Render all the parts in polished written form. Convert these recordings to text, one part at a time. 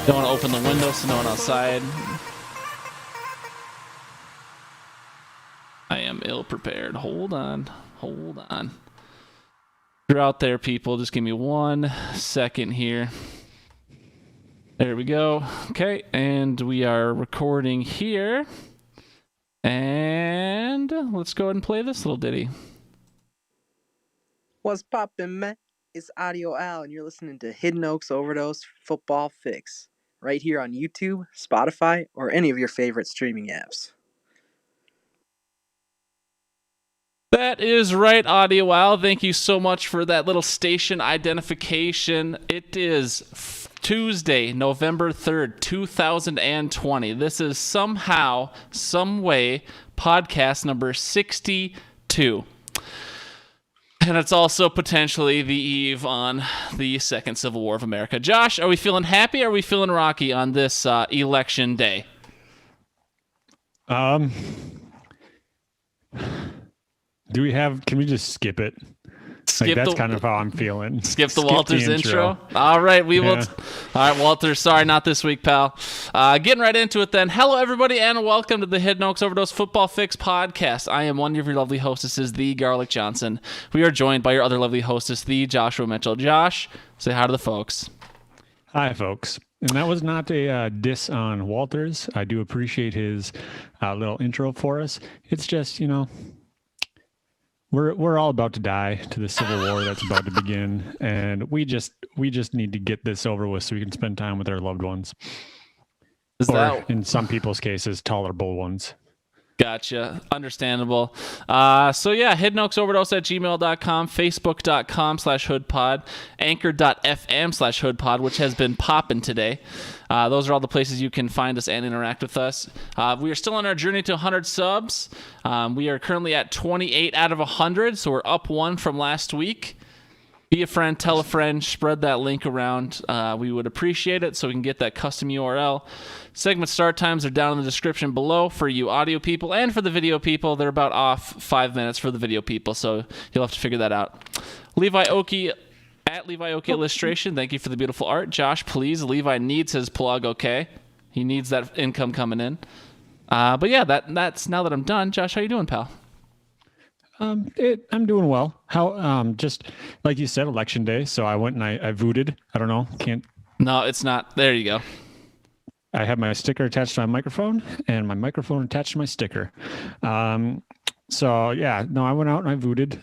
Don't want to open the window so no one outside. I am ill prepared. Hold on. You're out there, people. Just give me 1 second here. There we go. Okay, and we are recording here. And let's go ahead and play this little ditty. What's poppin', man? It's Audio Al, and you're listening to Hidden Oaks Overdose Football Fix, right here on YouTube, Spotify, or any of your favorite streaming apps. That is right, Audio Wow. Thank you so much for that little station identification. It is Tuesday, November 3rd, 2020. This is somehow, some way, podcast number 62. And it's also potentially the eve on the Second Civil War of America. Josh, are we feeling happy or are we feeling rocky on this election day? Can we just skip it? That's kind of how I'm feeling. Skip the Walters intro. All right, we will. All right, Walter. Sorry, not this week, pal. Getting right into it then. Hello, everybody, and welcome to the Hidden Oaks Overdose Football Fix podcast. I am one of your lovely hostesses, the Garlic Johnson. We are joined by your other lovely hostess, the Joshua Mitchell. Josh, say hi to the folks. Hi, folks. And that was not a diss on Walters. I do appreciate his little intro for us. It's just, We're all about to die to the Civil War that's about to begin, and we just need to get this over with so we can spend time with our loved ones. In some people's cases, tolerable ones. Gotcha. Understandable. hiddenoaksoverdose@gmail.com, facebook.com/hoodpod, anchor.fm/hoodpod, which has been popping today. Those are all the places you can find us and interact with us. We are still on our journey to 100 subs. We are currently at 28 out of 100, so we're up 1 from last week. Be a friend, tell a friend, spread that link around. We would appreciate it so we can get that custom URL. Segment start times are down in the description below for you audio people, and for the video people, they're about off 5 minutes for the video people, so you'll have to figure that out. Levi Oki at Levi Oki Illustration, thank you for the beautiful art. Josh, please, Levi needs his plug, okay? He needs that income coming in. But yeah, that's now that I'm done. Josh, how you doing, pal? I'm doing well. How just like you said, election day. So I went and I voted. I don't know. No, it's not. There you go. I have my sticker attached to my microphone and my microphone attached to my sticker. So yeah, no, I went out and I voted.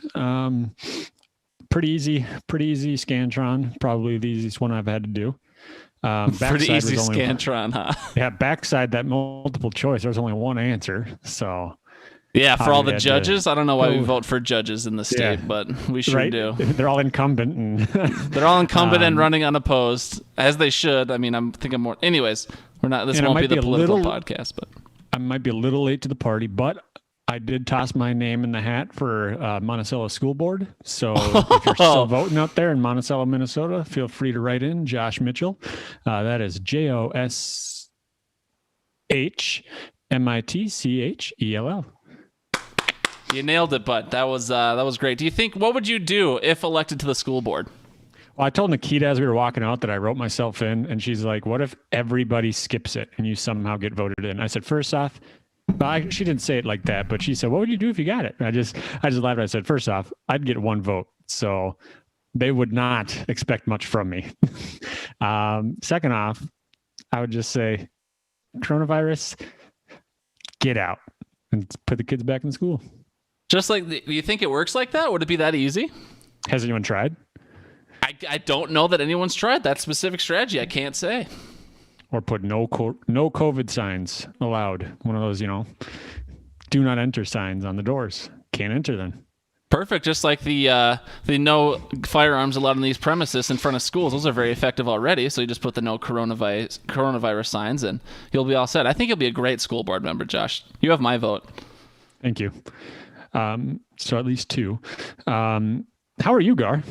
Pretty easy Scantron. Probably the easiest one I've had to do. Pretty easy Scantron, huh? Yeah, backside that multiple choice. There's only one answer. So. Yeah, for all the judges. I don't know why we vote for judges in the state, but we sure do. They're all incumbent. They're all incumbent and running unopposed, as they should. I mean, I'm thinking more. Anyways, we're not. This won't be the political podcast, but I might be a little late to the party, but I did toss my name in the hat for Monticello School Board. So if you're still voting out there in Monticello, Minnesota, feel free to write in Josh Mitchell. That is JOSHMITCHELL. You nailed it, bud. That was great. Do you think, what would you do if elected to the school board? Well, I told Nikita as we were walking out that I wrote myself in, and she's like, what if everybody skips it and you somehow get voted in? I said, first off, she didn't say it like that, but she said, what would you do if you got it? And I just laughed. I said, first off, I'd get 1 vote. So they would not expect much from me. Second off, I would just say, coronavirus, get out and put the kids back in school. Just like, do you think it works like that? Would it be that easy? Has anyone tried? I don't know that anyone's tried that specific strategy. I can't say. Or put no COVID signs allowed. One of those, do not enter signs on the doors. Can't enter then. Perfect. Just like the no firearms allowed in these premises in front of schools. Those are very effective already. So you just put the no coronavirus signs and you'll be all set. I think you'll be a great school board member, Josh. You have my vote. Thank you. So at least 2. How are you, Gar?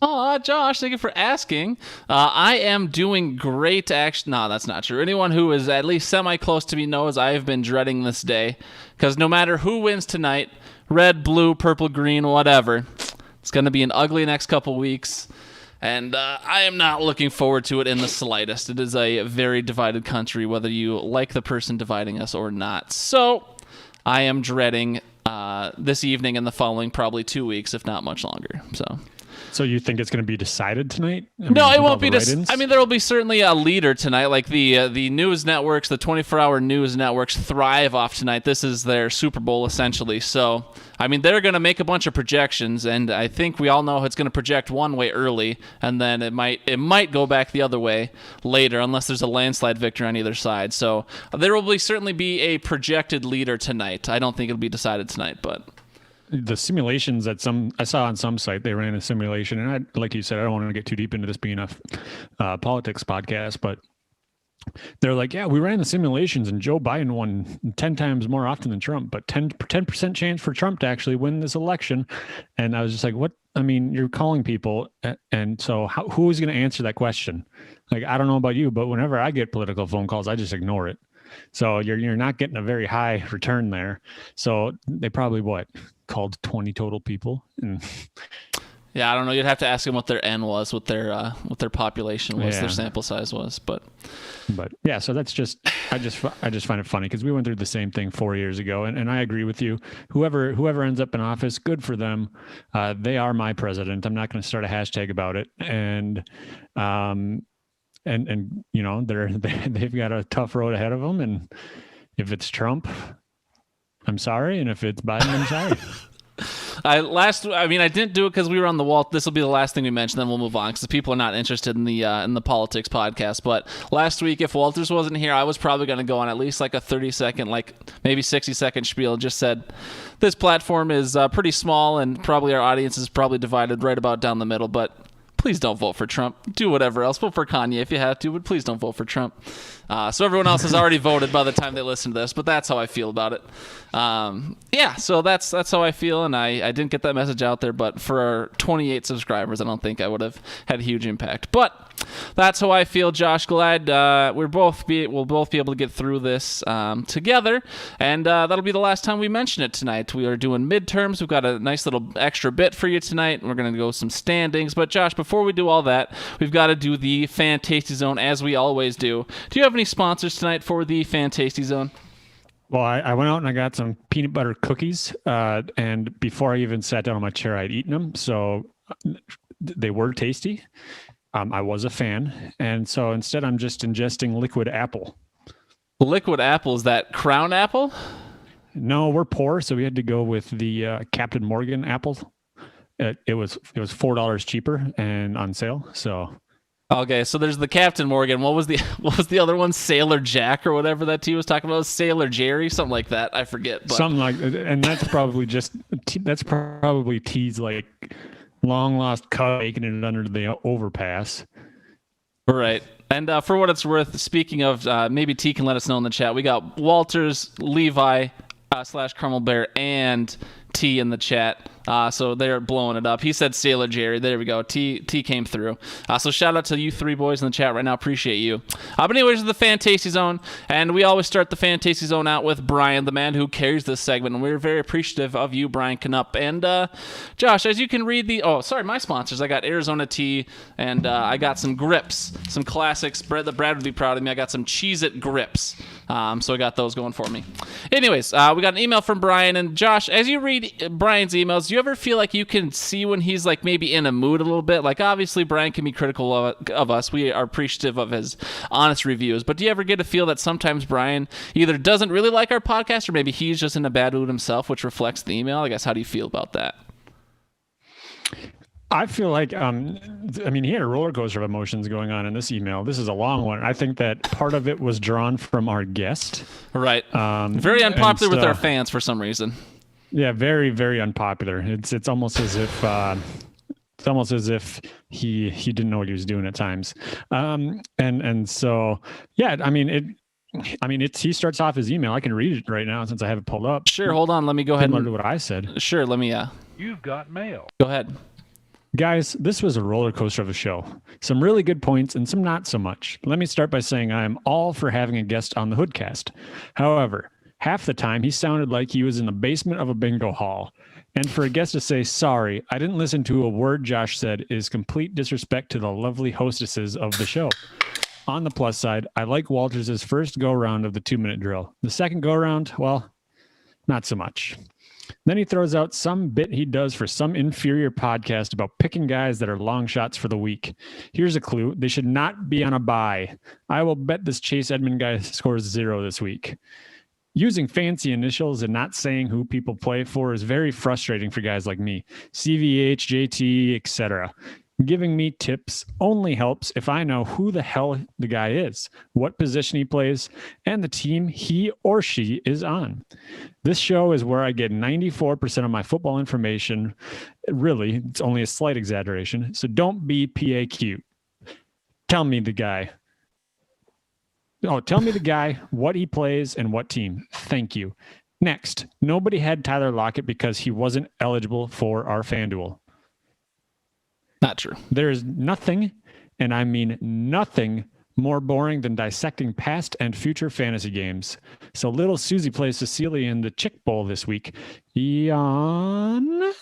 Oh, Josh, thank you for asking. I am doing great, actually. No, that's not true. Anyone who is at least semi-close to me knows I have been dreading this day. Because no matter who wins tonight, red, blue, purple, green, whatever, it's going to be an ugly next couple weeks. And I am not looking forward to it in the slightest. It is a very divided country, whether you like the person dividing us or not. So I am dreading this evening and the following probably 2 weeks, if not much longer. So you think it's going to be decided tonight? No, it won't be. I mean, there will be certainly a leader tonight. Like the news networks, the 24-hour news networks thrive off tonight. This is their Super Bowl, essentially. So, I mean, they're going to make a bunch of projections, and I think we all know it's going to project one way early, and then it might go back the other way later, unless there's a landslide victory on either side. So there will certainly be a projected leader tonight. I don't think it'll be decided tonight, but... The simulations that I saw on some site, they ran a simulation, and like you said, I don't want to get too deep into this being a politics podcast, but they're like, yeah, we ran the simulations and Joe Biden won 10 times more often than Trump, but 10% chance for Trump to actually win this election. And I was just like, what? I mean, you're calling people. And so who is going to answer that question? Like, I don't know about you, but whenever I get political phone calls, I just ignore it. So you're not getting a very high return there. So they probably called 20 total people. Yeah, I don't know. You'd have to ask them what their N was, what their population was, their sample size was. But yeah, so that's just I just find it funny because we went through the same thing 4 years ago, and I agree with you. Whoever ends up in office, good for them. They are my president. I'm not going to start a hashtag about it, and you know they've got a tough road ahead of them. And if it's Trump, I'm sorry, and if it's Biden, I'm sorry. I didn't do it because we were on the wall. This will be the last thing we mention, then we'll move on because people are not interested in the politics podcast. But last week, if Walters wasn't here, I was probably going to go on at least like a 30-second, like maybe 60-second spiel. Just said this platform is pretty small and probably our audience is probably divided right about down the middle. But please don't vote for Trump. Do whatever else. Vote for Kanye if you have to, but please don't vote for Trump. So everyone else has already voted by the time they listen to this, but that's how I feel about it. Yeah, so that's how I feel, and I didn't get that message out there, but for our 28 subscribers, I don't think I would have had a huge impact. But that's how I feel, Josh. Glad we'll both be able to get through this together, and that'll be the last time we mention it tonight. We are doing midterms. We've got a nice little extra bit for you tonight. We're going to go some standings, but Josh, before we do all that, we've got to do the Fan Tasty Zone as we always do. Do you have any sponsors tonight for the Fan Tasty Zone? Well, I went out and I got some peanut butter cookies, and before I even sat down on my chair, I'd eaten them, so they were tasty. I was a fan, and so instead I'm just ingesting liquid apple. Liquid apple, is that Crown Apple? No, we're poor, so we had to go with the Captain Morgan apple. It was $4 cheaper and on sale, so... Okay, so there's the Captain Morgan. What was the other one? Sailor Jack or whatever that T was talking about? Sailor Jerry, something like that. I forget. But. Something like, and that's probably T's like long lost cut making it under the overpass. Right. And for what it's worth, speaking of, maybe T can let us know in the chat. We got Walters, Levi / Carmel Bear, and T in the chat. So they're blowing it up. He said Sailor Jerry. There we go. T came through. So shout out to you three boys in the chat right now. Appreciate you. But anyways, the Fan Tasty Zone. And we always start the Fan Tasty Zone out with Brian, the man who carries this segment. And we're very appreciative of you, Brian Knupp. And Josh, as you can read my sponsors. I got Arizona Tea, and I got some grips, some classics. Brad would be proud of me. I got some Cheez-It grips. So I got those going for me. Anyways, we got an email from Brian. And Josh, as you read Brian's emails, do you ever feel like you can see when he's like maybe in a mood a little bit? Like obviously Brian can be critical of us. We are appreciative of his honest reviews. But do you ever get a feel that sometimes Brian either doesn't really like our podcast or maybe he's just in a bad mood himself, which reflects the email? I guess, how do you feel about that? I feel like, he had a roller coaster of emotions going on in this email. This is a long one. I think that part of it was drawn from our guest. Right. Very unpopular with our fans for some reason. Yeah, very, very unpopular. It's almost as if he didn't know what he was doing at times. So yeah, he starts off his email. I can read it right now since I have it pulled up. Sure, hold on. Let me go ahead and what I said. Sure, let me. You've got mail. Go ahead. Guys, this was a roller coaster of a show. Some really good points and some not so much. Let me start by saying I am all for having a guest on the Hoodcast. However, half the time he sounded like he was in the basement of a bingo hall. And for a guest to say, sorry, I didn't listen to a word Josh said is complete disrespect to the lovely hostesses of the show. On the plus side, I like Walters' first go-round of the 2-minute drill. The second go-round, well, not so much. Then he throws out some bit he does for some inferior podcast about picking guys that are long shots for the week. Here's a clue. They should not be on a bye. I will bet this Chase Edmond guy scores 0 this week. Using fancy initials and not saying who people play for is very frustrating for guys like me. CVH, JT, etc. Giving me tips only helps if I know who the hell the guy is, what position he plays, and the team he or she is on. This show is where I get 94% of my football information. Really, it's only a slight exaggeration, so don't be PA cute. Tell me the guy, what he plays and what team. Thank you. Next, nobody had Tyler Lockett because he wasn't eligible for our FanDuel. Not true. There's nothing, and I mean nothing, more boring than dissecting past and future fantasy games. So little Susie plays Cecilia in the Chick Bowl this week. Yawn.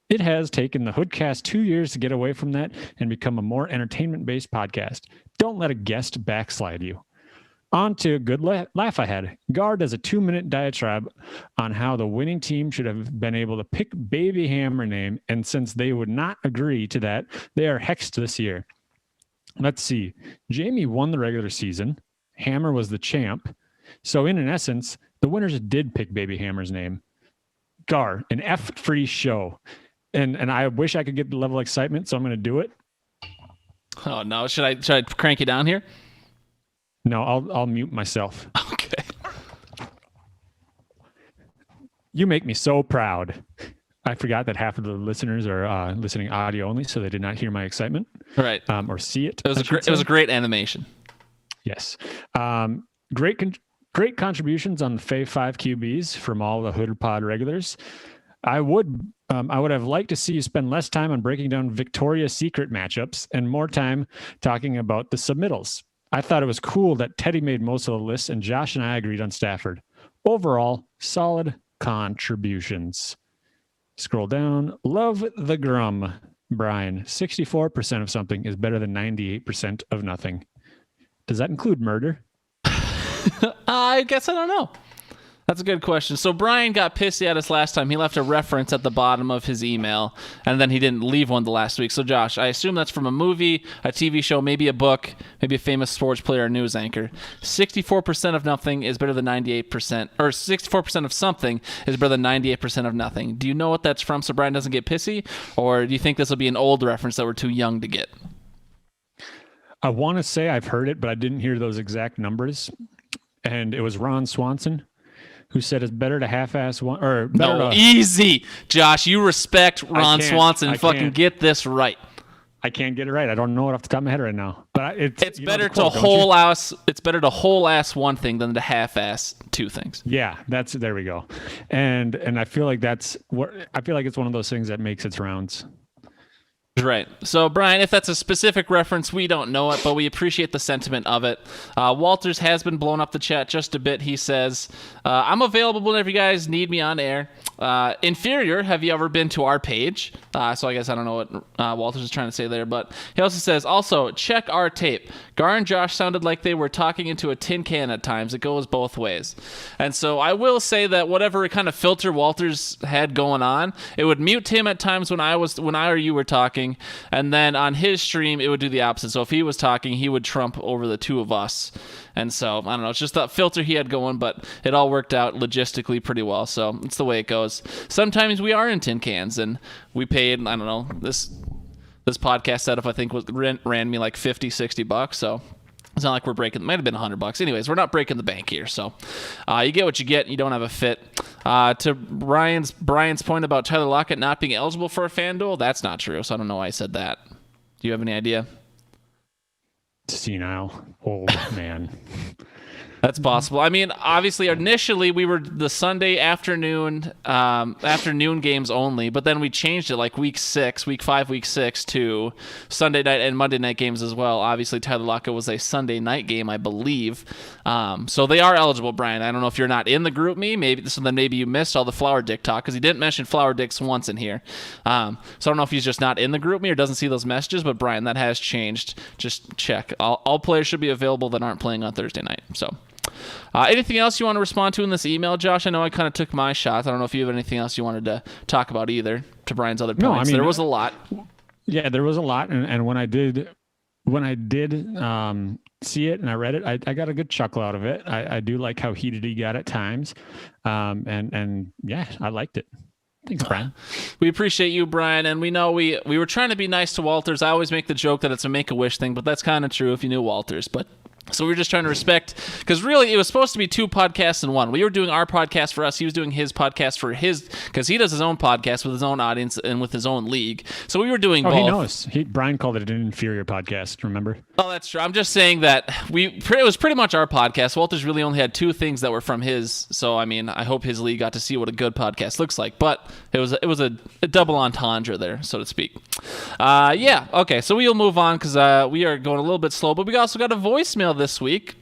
It has taken the Hoodcast 2 years to get away from that and become a more entertainment-based podcast. Don't let a guest backslide you. On to a good laugh I had. Gar does a 2-minute diatribe on how the winning team should have been able to pick Baby Hammer name, and since they would not agree to that, they are hexed this year. Let's see. Jamie won the regular season. Hammer was the champ. So in essence, the winners did pick Baby Hammer's name. Gar, an F-free show. And I wish I could get the level of excitement, so I'm going to do it. Oh no! Should I crank you down here? No, I'll mute myself. Okay. You make me so proud. I forgot that half of the listeners are listening audio only, so they did not hear my excitement. Right. Or see it. It was a great animation. Yes. Great contributions on the Fave Five QBs from all the Hood Pod regulars. I would have liked to see you spend less time on breaking down Victoria's Secret matchups and more time talking about the submittals. I thought it was cool that Teddy made most of the lists and Josh and I agreed on Stafford. Overall, solid contributions. Scroll down. Love the Grum. Brian, 64% of something is better than 98% of nothing. Does that include murder? I guess I don't know. That's a good question. So Brian got pissy at us last time. He left a reference at the bottom of his email, and then he didn't leave one the last week. So Josh, I assume that's from a movie, a TV show, maybe a book, maybe a famous sports player or news anchor. 64% of nothing is better than 98%, or 64% of something is better than 98% of nothing. Do you know what that's from so Brian doesn't get pissy, or do you think this will be an old reference that we're too young to get? I want to say I've heard it, but I didn't hear those exact numbers. And it was Ron Swanson who said it's better to half-ass one, or better no, to, easy, Josh. You respect Ron Swanson. Fucking get this right. I can't get it right. I don't know it off the top of my head right now. But it's better to whole ass. It's better to whole ass one thing than to half ass two things. Yeah, there we go. And I feel like it's one of those things that makes its rounds. Right. So, Brian, if that's a specific reference, we don't know it, but we appreciate the sentiment of it. Walters has been blowing up the chat just a bit. He says, I'm available whenever you guys need me on air. Inferior, have you ever been to our page? So I guess I don't know what Walters is trying to say there, but he also says, also, check our tape. Gar and Josh sounded like they were talking into a tin can at times. It goes both ways. And so I will say that whatever kind of filter Walters had going on, it would mute him at times when I or you were talking. And then on his stream, it would do the opposite. So if he was talking, he would trump over the two of us. And so, I don't know, it's just that filter he had going, but it all worked out logistically pretty well. So it's the way it goes. Sometimes we are in tin cans, and we paid, I don't know, this podcast setup, I think, ran me like $50-$60. So it's not like we're breaking, it might have been $100. Anyways, we're not breaking the bank here. So you get what you get. You don't have a fit. To Brian's point about Tyler Lockett not being eligible for a FanDuel, that's not true. So I don't know why I said that. Do you have any idea? Senile old man. That's possible. I mean, obviously, initially we were the Sunday afternoon games only, but then we changed it like week 5, week 6 to Sunday night and Monday night games as well. Obviously, Tyler Lockett was a Sunday night game, I believe. So they are eligible, Brian. I don't know if you're not in the group me, maybe you missed all the Flower Dick talk because he didn't mention Flower Dicks once in here. So I don't know if he's just not in the group me or doesn't see those messages, but Brian, that has changed. Just check. All players should be available that aren't playing on Thursday night. So. Anything else you want to respond to in this email, Josh? I know I kind of took my shots. I don't know if you have anything else you wanted to talk about either to Brian's other points. No, I mean, there was a lot. Yeah, there was a lot. And when I did see it and I read it, I got a good chuckle out of it. I do like how heated he got at times. And yeah, I liked it. Thanks, Brian. We appreciate you, Brian, and we know we were trying to be nice to Walters. I always make the joke that it's a Make-A-Wish thing, but that's kind of true if you knew Walters. But so we were just trying to respect, because really it was supposed to be 2 podcasts in one. We were doing our podcast for us. He was doing his podcast for his, because he does his own podcast with his own audience and with his own league. So we were doing both. He knows. Brian called it an inferior podcast, remember? Oh, that's true. I'm just saying that it was pretty much our podcast. Walters really only had 2 things that were from his. So, I mean, I hope his league got to see what a good podcast looks like. But it was a double entendre there, so to speak. Yeah, okay. So we'll move on because we are going a little bit slow. But we also got a voicemail this week.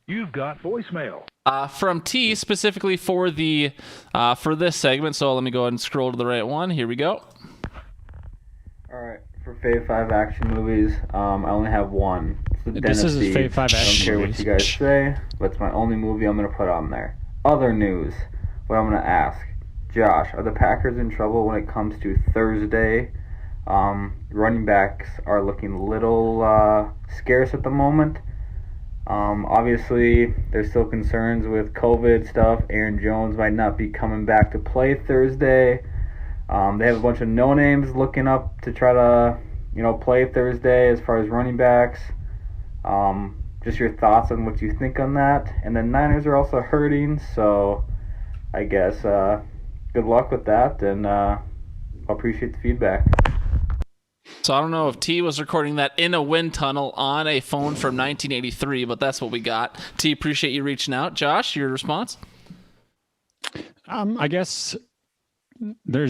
You've got voicemail. From T, specifically for for this segment. So let me go ahead and scroll to the right one. Here we go. All right. For Fave Five action movies, I only have one. It's the Den This of is Thieves. Fave Five I don't action care movies. what you guys say, but it's my only movie I'm going to put on there. Other news. What I'm going to ask. Josh, are the Packers in trouble when it comes to Thursday? Running backs are looking a little scarce at the moment. Obviously, there's still concerns with COVID stuff. Aaron Jones might not be coming back to play Thursday. They have a bunch of no-names looking up to try to, play Thursday as far as running backs. Just your thoughts on what you think on that. And then Niners are also hurting, so I guess good luck with that, and I'll appreciate the feedback. So I don't know if T was recording that in a wind tunnel on a phone from 1983, but that's what we got. T, appreciate you reaching out. Josh, your response? I guess they're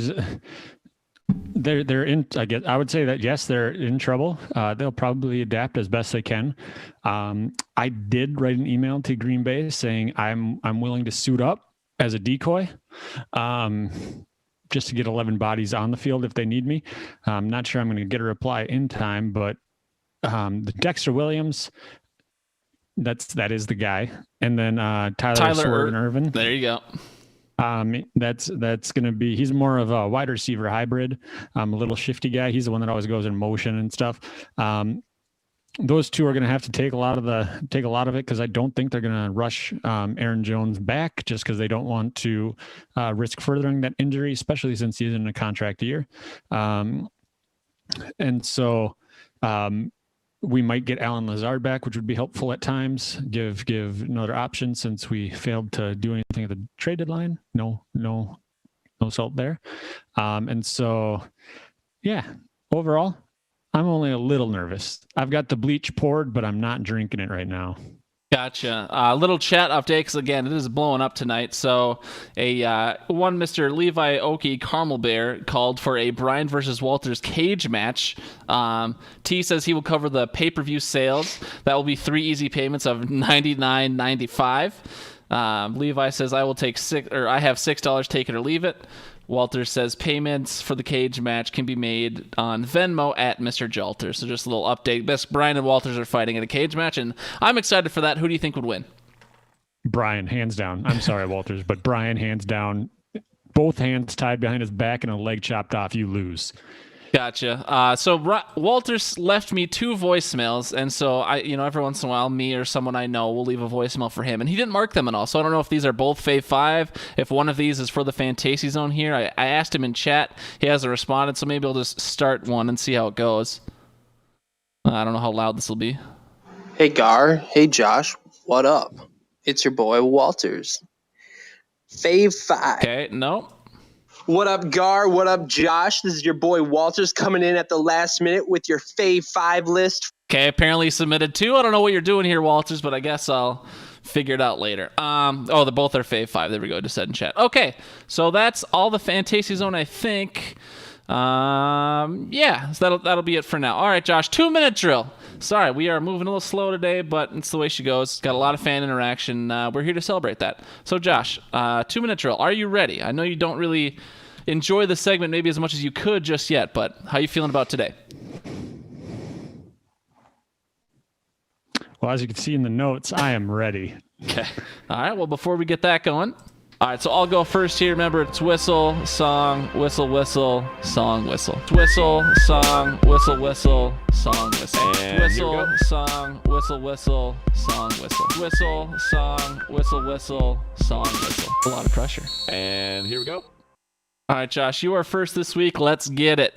in. I would say that yes, they're in trouble. They'll probably adapt as best they can. I did write an email to Green Bay saying I'm willing to suit up as a decoy. Just to get 11 bodies on the field if they need me. I'm not sure I'm going to get a reply in time, but the Dexter Williams, that is the guy. And then Tyler Irvin. There you go. That's going to be, he's more of a wide receiver hybrid, a little shifty guy. He's the one that always goes in motion and stuff. Those 2 are going to have to take a lot of it because I don't think they're going to rush Aaron Jones back just because they don't want to risk furthering that injury, especially since he's in a contract year. And so we might get Alan Lazard back, which would be helpful at times. Give another option since we failed to do anything at the trade deadline. No salt there. And so, yeah, overall, I'm only a little nervous. I've got the bleach poured, but I'm not drinking it right now. Gotcha. Little chat update, because again, it is blowing up tonight. So one Mr. Levi Oki Caramel Bear called for a Brian versus Walters cage match. T says he will cover the pay-per-view sales. That will be 3 easy payments of $99.95. Levi says I have $6, take it or leave it. Walter says payments for the cage match can be made on Venmo at Mr. Jalter. So just a little update. Best Brian and Walters are fighting in a cage match, and I'm excited for that. Who do you think would win? Brian, hands down. I'm sorry, Walters, but Brian, hands down. Both hands tied behind his back and a leg chopped off. You lose. Gotcha. So Walters left me 2 voicemails, and so every once in a while, me or someone I know will leave a voicemail for him, and he didn't mark them at all. So I don't know if these are both Fave Five. If one of these is for the Fantasy Zone here, I asked him in chat. He hasn't responded, so maybe I'll just start one and see how it goes. I don't know how loud this will be. Hey Gar, hey Josh, what up? It's your boy Walters. Fave Five. Okay, no. What up, Gar? What up, Josh? This is your boy Walters coming in at the last minute with your Fave 5 list. Okay, apparently submitted 2. I don't know what you're doing here, Walters, but I guess I'll figure it out later. They're both are Fave Five. There we go. Just said in chat. Okay, so that's all the Fantasy Zone, I think. Yeah, so that'll be it for now. All right, Josh, 2-minute drill. Sorry, we are moving a little slow today, but it's the way she goes. Got a lot of fan interaction. We're here to celebrate that. So, Josh, 2-minute drill. Are you ready? I know you don't really enjoy the segment maybe as much as you could just yet, but how you feeling about today? Well, as you can see in the notes, I am ready. Okay. All right, well, before we get that going, all right, so I'll go first here. Remember, it's whistle, song, whistle, whistle, song, whistle. It's whistle, song, whistle, whistle, song, whistle. And Whistle, song, whistle, whistle, song, whistle. Whistle, song, whistle, whistle, song, whistle. A lot of pressure. And here we go. All right, Josh, you are first this week. Let's get it.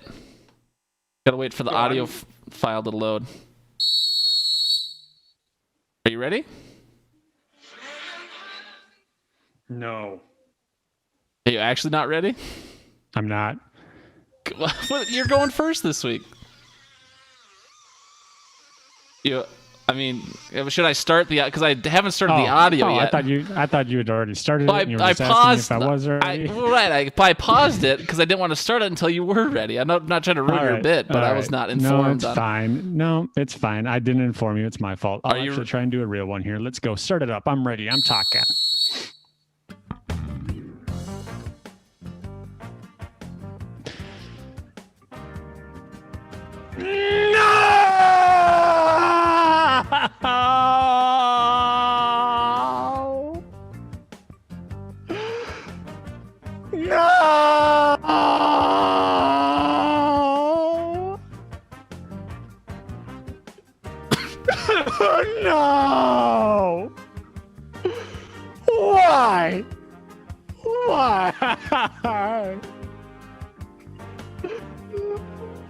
Gotta wait for the audio file to load. Are you ready? No. Are you actually not ready? I'm not. You're going first this week. Should I start the? Because I haven't started the audio yet. I thought you had already started Well, it. And you were I just paused. asking me if I was already. I paused it because I didn't want to start it until you were ready. I'm not trying to ruin your bit, but I was not informed. No, it's fine. No, it's fine. I didn't inform you. It's my fault. I'll actually try and do a real one here. Let's go. Start it up. I'm ready. I'm talking. No! No! No! Why? Why?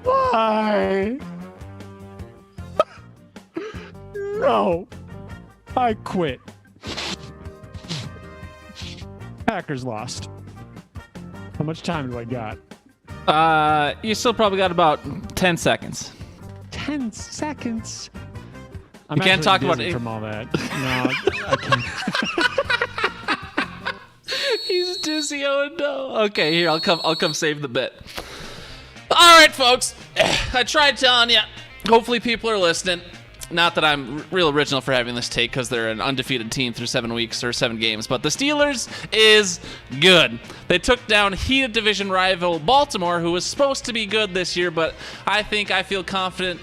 Why? No. I quit. Packers lost. How much time do I got? You still probably got about 10 seconds. 10 seconds. You can't talk about it it from all that. No, I can't. He's dizzy. Oh no. Okay, here I'll come save the bit. All right, folks. I tried telling you. Hopefully, people are listening. Not that I'm real original for having this take because they're an undefeated team through 7 weeks or 7 games, but the Steelers is good. They took down heated division rival Baltimore, who was supposed to be good this year, but I feel confident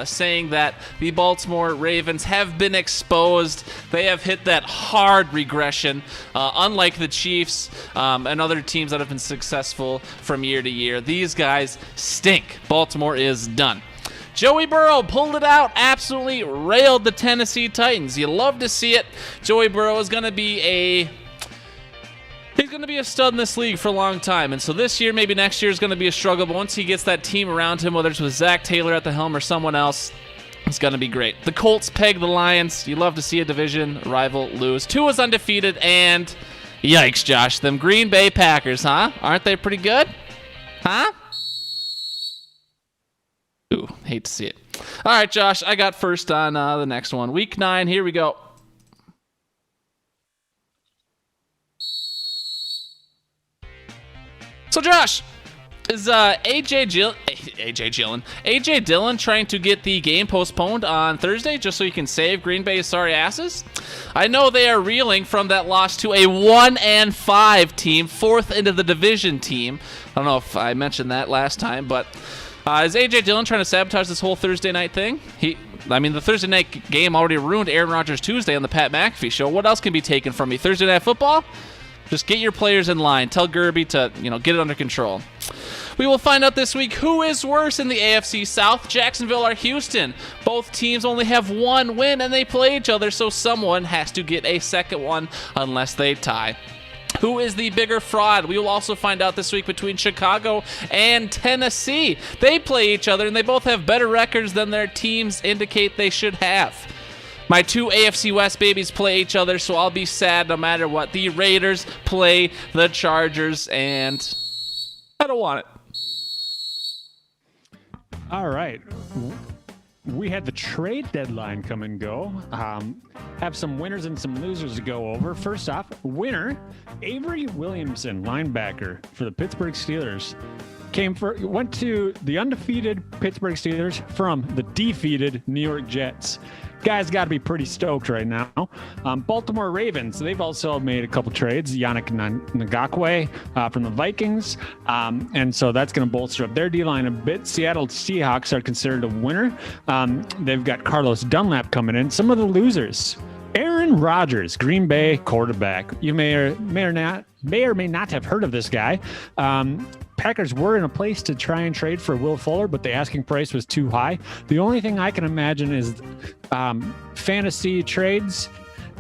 saying that the Baltimore Ravens have been exposed. They have hit that hard regression, unlike the Chiefs and other teams that have been successful from year to year. These guys stink. Baltimore is done. Joey Burrow pulled it out, absolutely railed the Tennessee Titans. You love to see it. Joey Burrow is going to be a stud in this league for a long time. And so this year, maybe next year is going to be a struggle. But once he gets that team around him, whether it's with Zach Taylor at the helm or someone else, it's going to be great. The Colts peg the Lions. You love to see a division rival lose. Tua's undefeated, and yikes, Josh, them Green Bay Packers, huh? Aren't they pretty good? Huh? Ooh, hate to see it. All right, Josh, I got first on the next one. Week 9, here we go. So, Josh, is AJ Dillon trying to get the game postponed on Thursday just so he can save Green Bay's sorry asses? I know they are reeling from that loss to a 1-5 team, 4th into the division team. I don't know if I mentioned that last time, but is A.J. Dillon trying to sabotage this whole Thursday night thing? The Thursday night game already ruined Aaron Rodgers' Tuesday on the Pat McAfee show. What else can be taken from me? Thursday night football? Just get your players in line. Tell Gerby to, get it under control. We will find out this week who is worse in the AFC South, Jacksonville or Houston. Both teams only have 1 win and they play each other, so someone has to get a second one unless they tie. Who is the bigger fraud? We will also find out this week between Chicago and Tennessee. They play each other, and they both have better records than their teams indicate they should have. My 2 AFC West babies play each other, so I'll be sad no matter what. The Raiders play the Chargers, and I don't want it. All right. we had the trade deadline come and go. Have some winners and some losers to go over. First off, winner Avery Williamson, linebacker for the Pittsburgh Steelers, went to the undefeated Pittsburgh Steelers from the defeated New York Jets. Guys got to be pretty stoked right now. Baltimore Ravens, they've also made a couple trades. Yannick Ngakoue from the Vikings. And so that's going to bolster up their D-line a bit. Seattle Seahawks are considered a winner. They've got Carlos Dunlap coming in. Some of the losers. Aaron Rodgers, Green Bay quarterback. You may or may not have heard of this guy. Packers were in a place to try and trade for Will Fuller, but the asking price was too high. The only thing I can imagine is fantasy trades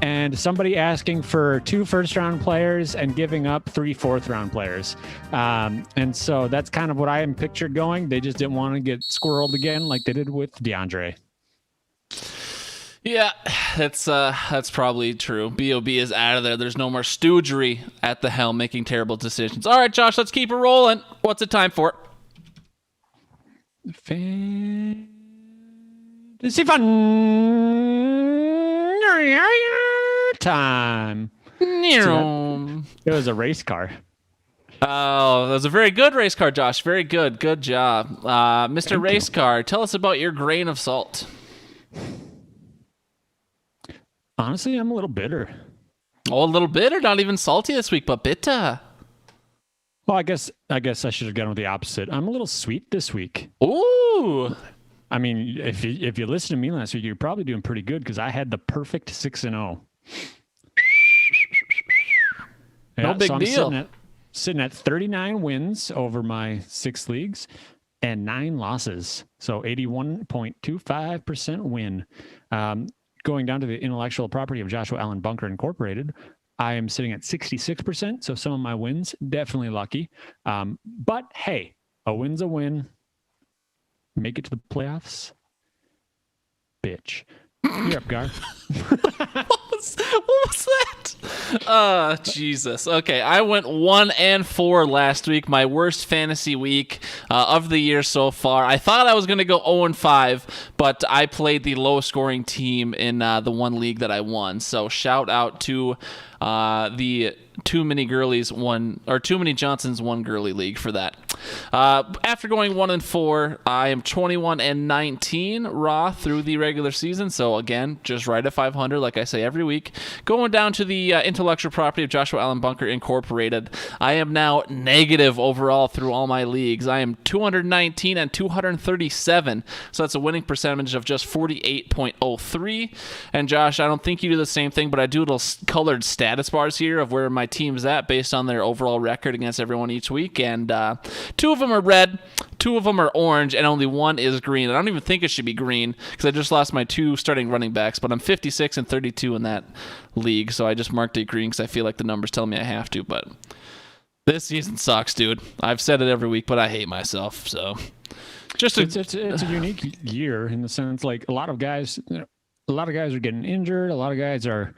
and somebody asking for 2 first-round players and giving up 3 fourth-round players. And so that's kind of what I am pictured going. They just didn't want to get squirreled again like they did with DeAndre. Yeah, that's probably true. B.O.B. is out of there. There's no more stoogery at the helm making terrible decisions. All right, Josh, let's keep it rolling. What's it time for? Fantasy fun time. It was a race car. Oh, that was a very good race car, Josh. Very good. Good job. Mr. Race Car, tell us about your grain of salt. Honestly, I'm a little bitter. Oh, a little bitter, not even salty this week, but bitter. Well, I guess I should have gone with the opposite. I'm a little sweet this week. Ooh. I mean, if you listened to me last week, you're probably doing pretty good because I had the perfect 6-0. No big deal. Sitting at 39 wins over my 6 leagues and 9 losses. So 81.25% win. Going down to the intellectual property of Joshua Allen Bunker Incorporated, I am sitting at 66%. So some of my wins, definitely lucky. But hey, a win's a win. Make it to the playoffs. Bitch. You're up, Gar. What was that? Jesus. Okay, I went 1-4 last week. My worst fantasy week of the year so far. I thought I was going to go 0-5, but I played the lowest scoring team in the one league that I won. So shout out to the Too Many Johnsons One Girly League for that. After going 1-4, I am 21-19 raw through the regular season. So again, just right at 500, like I say every week. Going down to the intellectual property of Joshua Allen Bunker Incorporated, I am now negative overall through all my leagues. I am 219 and 237. So that's a winning percentage of just 48.03. And Josh, I don't think you do the same thing, but I do little colored status bars here of where my team's at based on their overall record against everyone each week. And 2 of them are red, 2 of them are orange, and only 1 is green. And I don't even think it should be green because I just lost my 2 starting running backs, but I'm 56 and 32 in that league. So I just marked it green because I feel like the numbers tell me I have to. But this season sucks, dude. I've said it every week, but I hate myself. So it's a unique year in the sense like a lot of guys are getting injured. A lot of guys are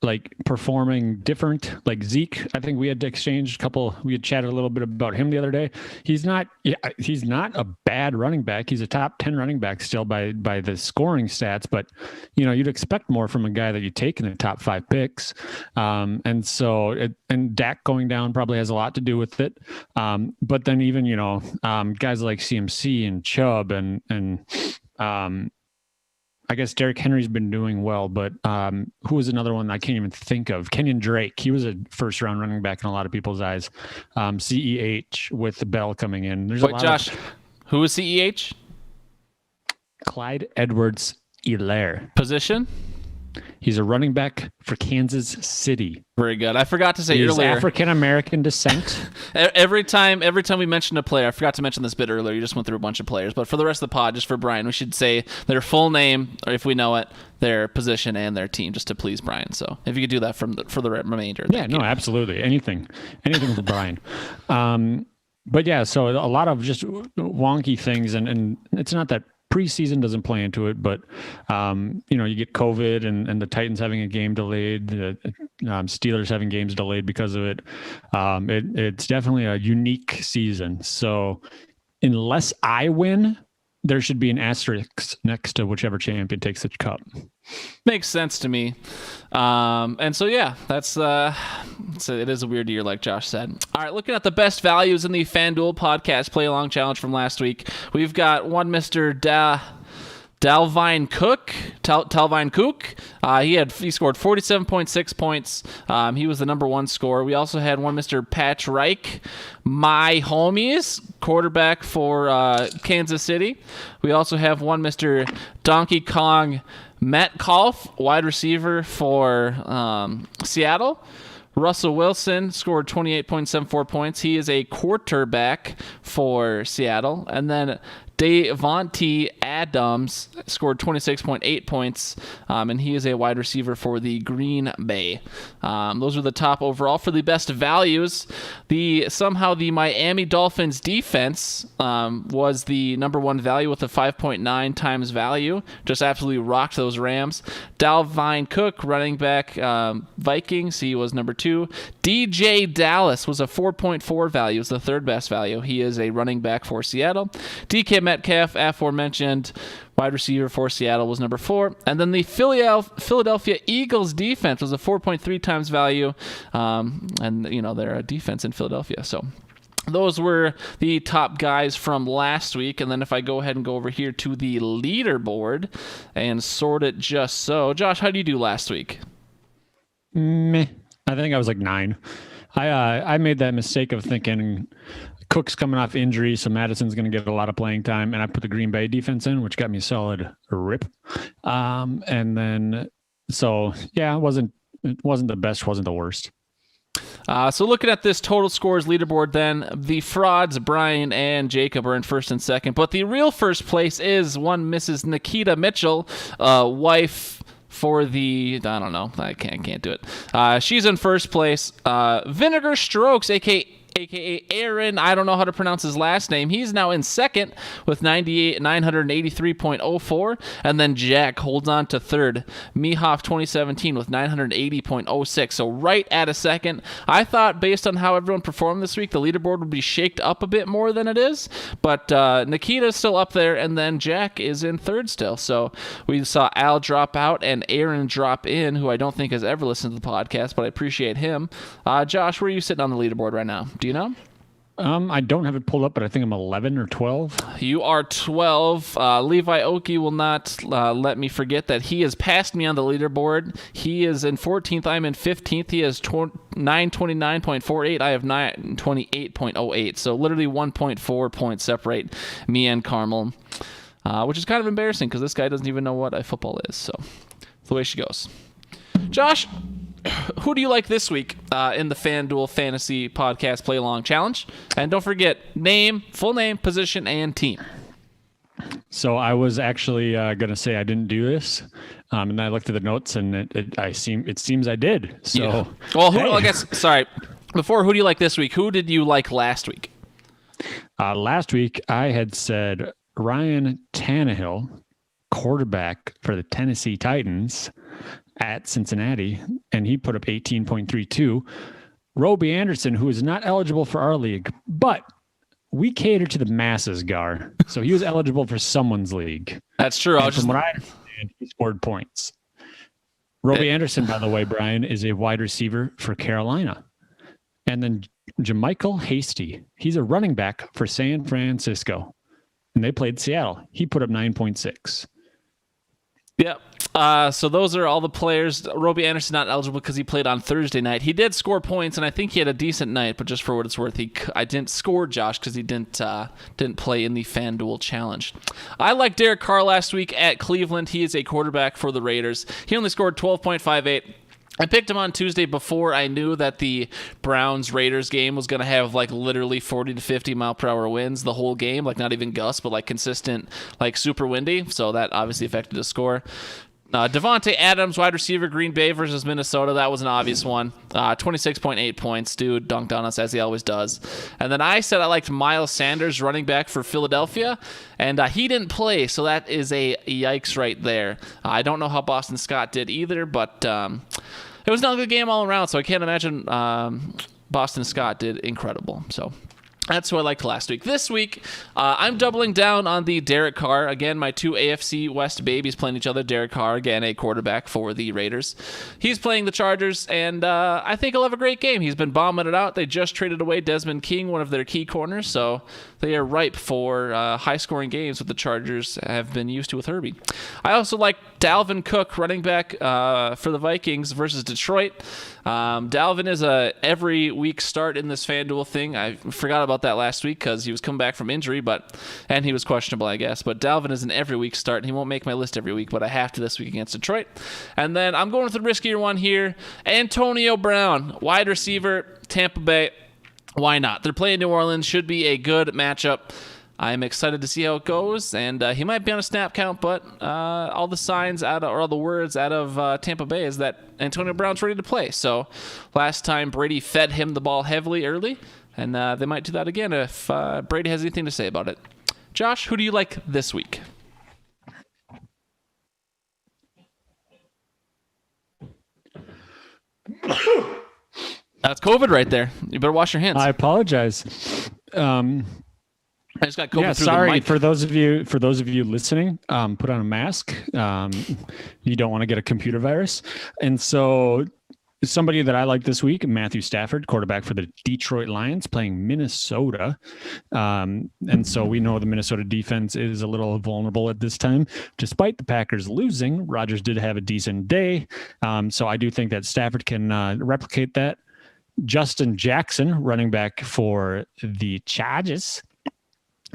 like performing different. Like Zeke, I think we had chatted a little bit about him the other day. He's not a bad running back. He's a top 10 running back still by the scoring stats, but you'd expect more from a guy that you take in the top 5 picks. And Dak going down probably has a lot to do with it. But then even, guys like CMC and Chubb and I guess Derrick Henry's been doing well, but who was another one I can't even think of? Kenyon Drake. He was a first-round running back in a lot of people's eyes. CEH with the Bell coming in. Josh, who was CEH? Clyde Edwards-Helaire. Position? He's a running back for Kansas City. Very good. I forgot to say He's earlier. African-American descent. Every time we mentioned a player, I forgot to mention this bit earlier. You just went through a bunch of players. But for the rest of the pod, just for Brian, we should say their full name, or if we know it, their position and their team, just to please Brian. So if you could do that for the remainder. Yeah, no, absolutely. Anything for Brian. But yeah, so a lot of just wonky things, and it's not that preseason doesn't play into it, but you get COVID and the Titans having a game delayed, the Steelers having games delayed because of it. It's definitely a unique season. So unless I win, there should be an asterisk next to whichever champion takes the cup. Makes sense to me. And so, yeah, that's it is a weird year, like Josh said. All right, looking at the best values in the FanDuel podcast play along challenge from last week, we've got one Mr. Talvin Cook. He scored 47.6 points. He was the number one scorer. We also had one Mr. Patch Reich, my homies, quarterback for Kansas City. We also have one Mr. Donkey Kong Metcalf, wide receiver for Seattle. Russell Wilson scored 28.74 points. He is a quarterback for Seattle. And then Davante Adams scored 26.8 points, and he is a wide receiver for the Green Bay. Those are the top overall. For the best values, somehow the Miami Dolphins defense was the number one value with a 5.9 times value. Just absolutely rocked those Rams. Dalvin Cook, running back, Vikings, he was number two. DJ Dallas was a 4.4 value, was the third best value. He is a running back for Seattle. DK Metcalf, aforementioned wide receiver for Seattle, was number 4. And then the Philadelphia Eagles defense was a 4.3 times value. And, they're a defense in Philadelphia. So those were the top guys from last week. And then if I go ahead and go over here to the leaderboard and sort it just so. Josh, how did you do last week? Meh. I think I was like 9. I made that mistake of thinking Cook's coming off injury, so Madison's going to get a lot of playing time, and I put the Green Bay defense in, which got me a solid rip. And then, so yeah, it wasn't the best, wasn't the worst. So looking at this total scores leaderboard, then the frauds, Brian and Jacob, are in first and second, but the real first place is one Mrs. Nikita Mitchell, wife for the, I don't know, I can't do it. She's in first place. Vinegar Strokes, aka Aaron, I don't know how to pronounce his last name. He's now in second with 983.04, and then Jack holds on to third. Mihoff 2017 with 980.06, so right at a second. I thought based on how everyone performed this week, the leaderboard would be shaked up a bit more than it is, but Nikita's still up there, and then Jack is in third still. So we saw Al drop out and Aaron drop in, who I don't think has ever listened to the podcast, but I appreciate him. Josh, where are you sitting on the leaderboard right now? Do you know? I don't have it pulled up, but I think I'm 11 or 12. You are 12. Levi Oki will not let me forget that he has passed me on the leaderboard. He is in 14th. I'm in 15th. He has 929.48. I have 928.08. So literally 1.4 points separate me and Carmel, which is kind of embarrassing because this guy doesn't even know what football is. So that's the way she goes. Josh, who do you like this week in the FanDuel Fantasy Podcast Play Along Challenge? And don't forget, name, full name, position, and team. So I was actually going to say I didn't do this, and I looked at the notes, and it seems I did. So, yeah. Well, I guess, sorry. Before, who do you like this week? Who did you like last week? Last week, I had said Ryan Tannehill, quarterback for the Tennessee Titans at Cincinnati, and he put up 18.32. Robbie Anderson, who is not eligible for our league, but we cater to the masses, Gar. So he was eligible for someone's league. That's true. From what I understand, he scored points. Robbie Anderson, by the way, Brian, is a wide receiver for Carolina. And then Jermichael Hasty, he's a running back for San Francisco. And they played Seattle. He put up 9.6. Yep. So those are all the players. Robbie Anderson not eligible because he played on Thursday night. He did score points, and I think he had a decent night. But just for what it's worth, I didn't score Josh because he didn't play in the FanDuel Challenge. I liked Derek Carr last week at Cleveland. He is a quarterback for the Raiders. He only scored 12.58. I picked him on Tuesday before I knew that the Browns-Raiders game was going to have literally 40 to 50 mile per hour winds the whole game, not even gusts, but consistent, super windy. So that obviously affected the score. Davante Adams, wide receiver, Green Bay versus Minnesota. That was an obvious one. 26.8 points. Dude dunked on us as he always does. And then I said I liked Miles Sanders, running back for Philadelphia, and he didn't play, so that is a yikes right there. I don't know how Boston Scott did either, but it was not a good game all around, so I can't imagine Boston Scott did incredible. So That's who I liked last week. This week, I'm doubling down on the Derek Carr. Again, my two AFC West babies playing each other. Derek Carr, again, a quarterback for the Raiders. He's playing the Chargers, and I think he'll have a great game. He's been bombing it out. They just traded away Desmond King, one of their key corners, so they are ripe for high-scoring games that the Chargers have been used to with Herbie. I also like Dalvin Cook, running back for the Vikings versus Detroit. Dalvin is a every week start in this FanDuel thing. I forgot about that last week because he was coming back from injury, and he was questionable, I guess. But Dalvin is an every week start. He won't make my list every week, but I have to this week against Detroit. And then I'm going with the riskier one here. Antonio Brown, wide receiver, Tampa Bay. Why not? They're playing New Orleans. Should be a good matchup. I'm excited to see how it goes, and he might be on a snap count, but all the signs all the words out of Tampa Bay is that Antonio Brown's ready to play. So last time Brady fed him the ball heavily early, and they might do that again if Brady has anything to say about it. Josh, who do you like this week? That's COVID right there. You better wash your hands. I apologize. I just got COVID through sorry the mic. for those of you listening. Put on a mask. You don't want to get a computer virus. And so, somebody that I like this week, Matthew Stafford, quarterback for the Detroit Lions, playing Minnesota. And so we know the Minnesota defense is a little vulnerable at this time, despite the Packers losing. Rodgers did have a decent day, so I do think that Stafford can replicate that. Justin Jackson, running back for the Chargers.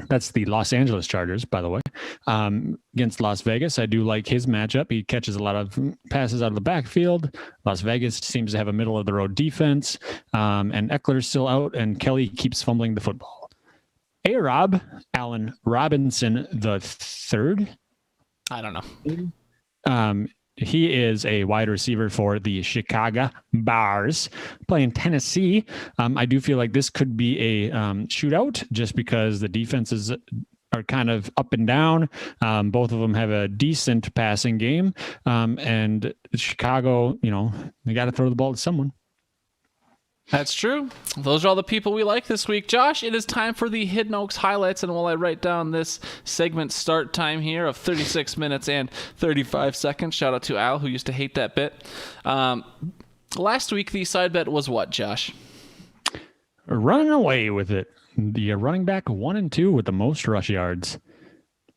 That's the Los Angeles Chargers, by the way, against Las Vegas. I do like his matchup. He catches a lot of passes out of the backfield. Las Vegas seems to have a middle-of-the-road defense, and Eckler's still out, and Kelly keeps fumbling the football. A-Rob, Allen Robinson the third. I don't know. He is a wide receiver for the Chicago Bears, playing Tennessee. I do feel like this could be a shootout just because the defenses are kind of up and down. Both of them have a decent passing game. And Chicago, they got to throw the ball to someone. That's true. Those are all the people we like this week. Josh, it is time for the Hidden Oaks highlights, and while I write down this segment start time here of 36 minutes and 35 seconds, shout out to Al, who used to hate that bit. Last week, the side bet was what, Josh? Running away with it. The running back 1 and 2 with the most rush yards.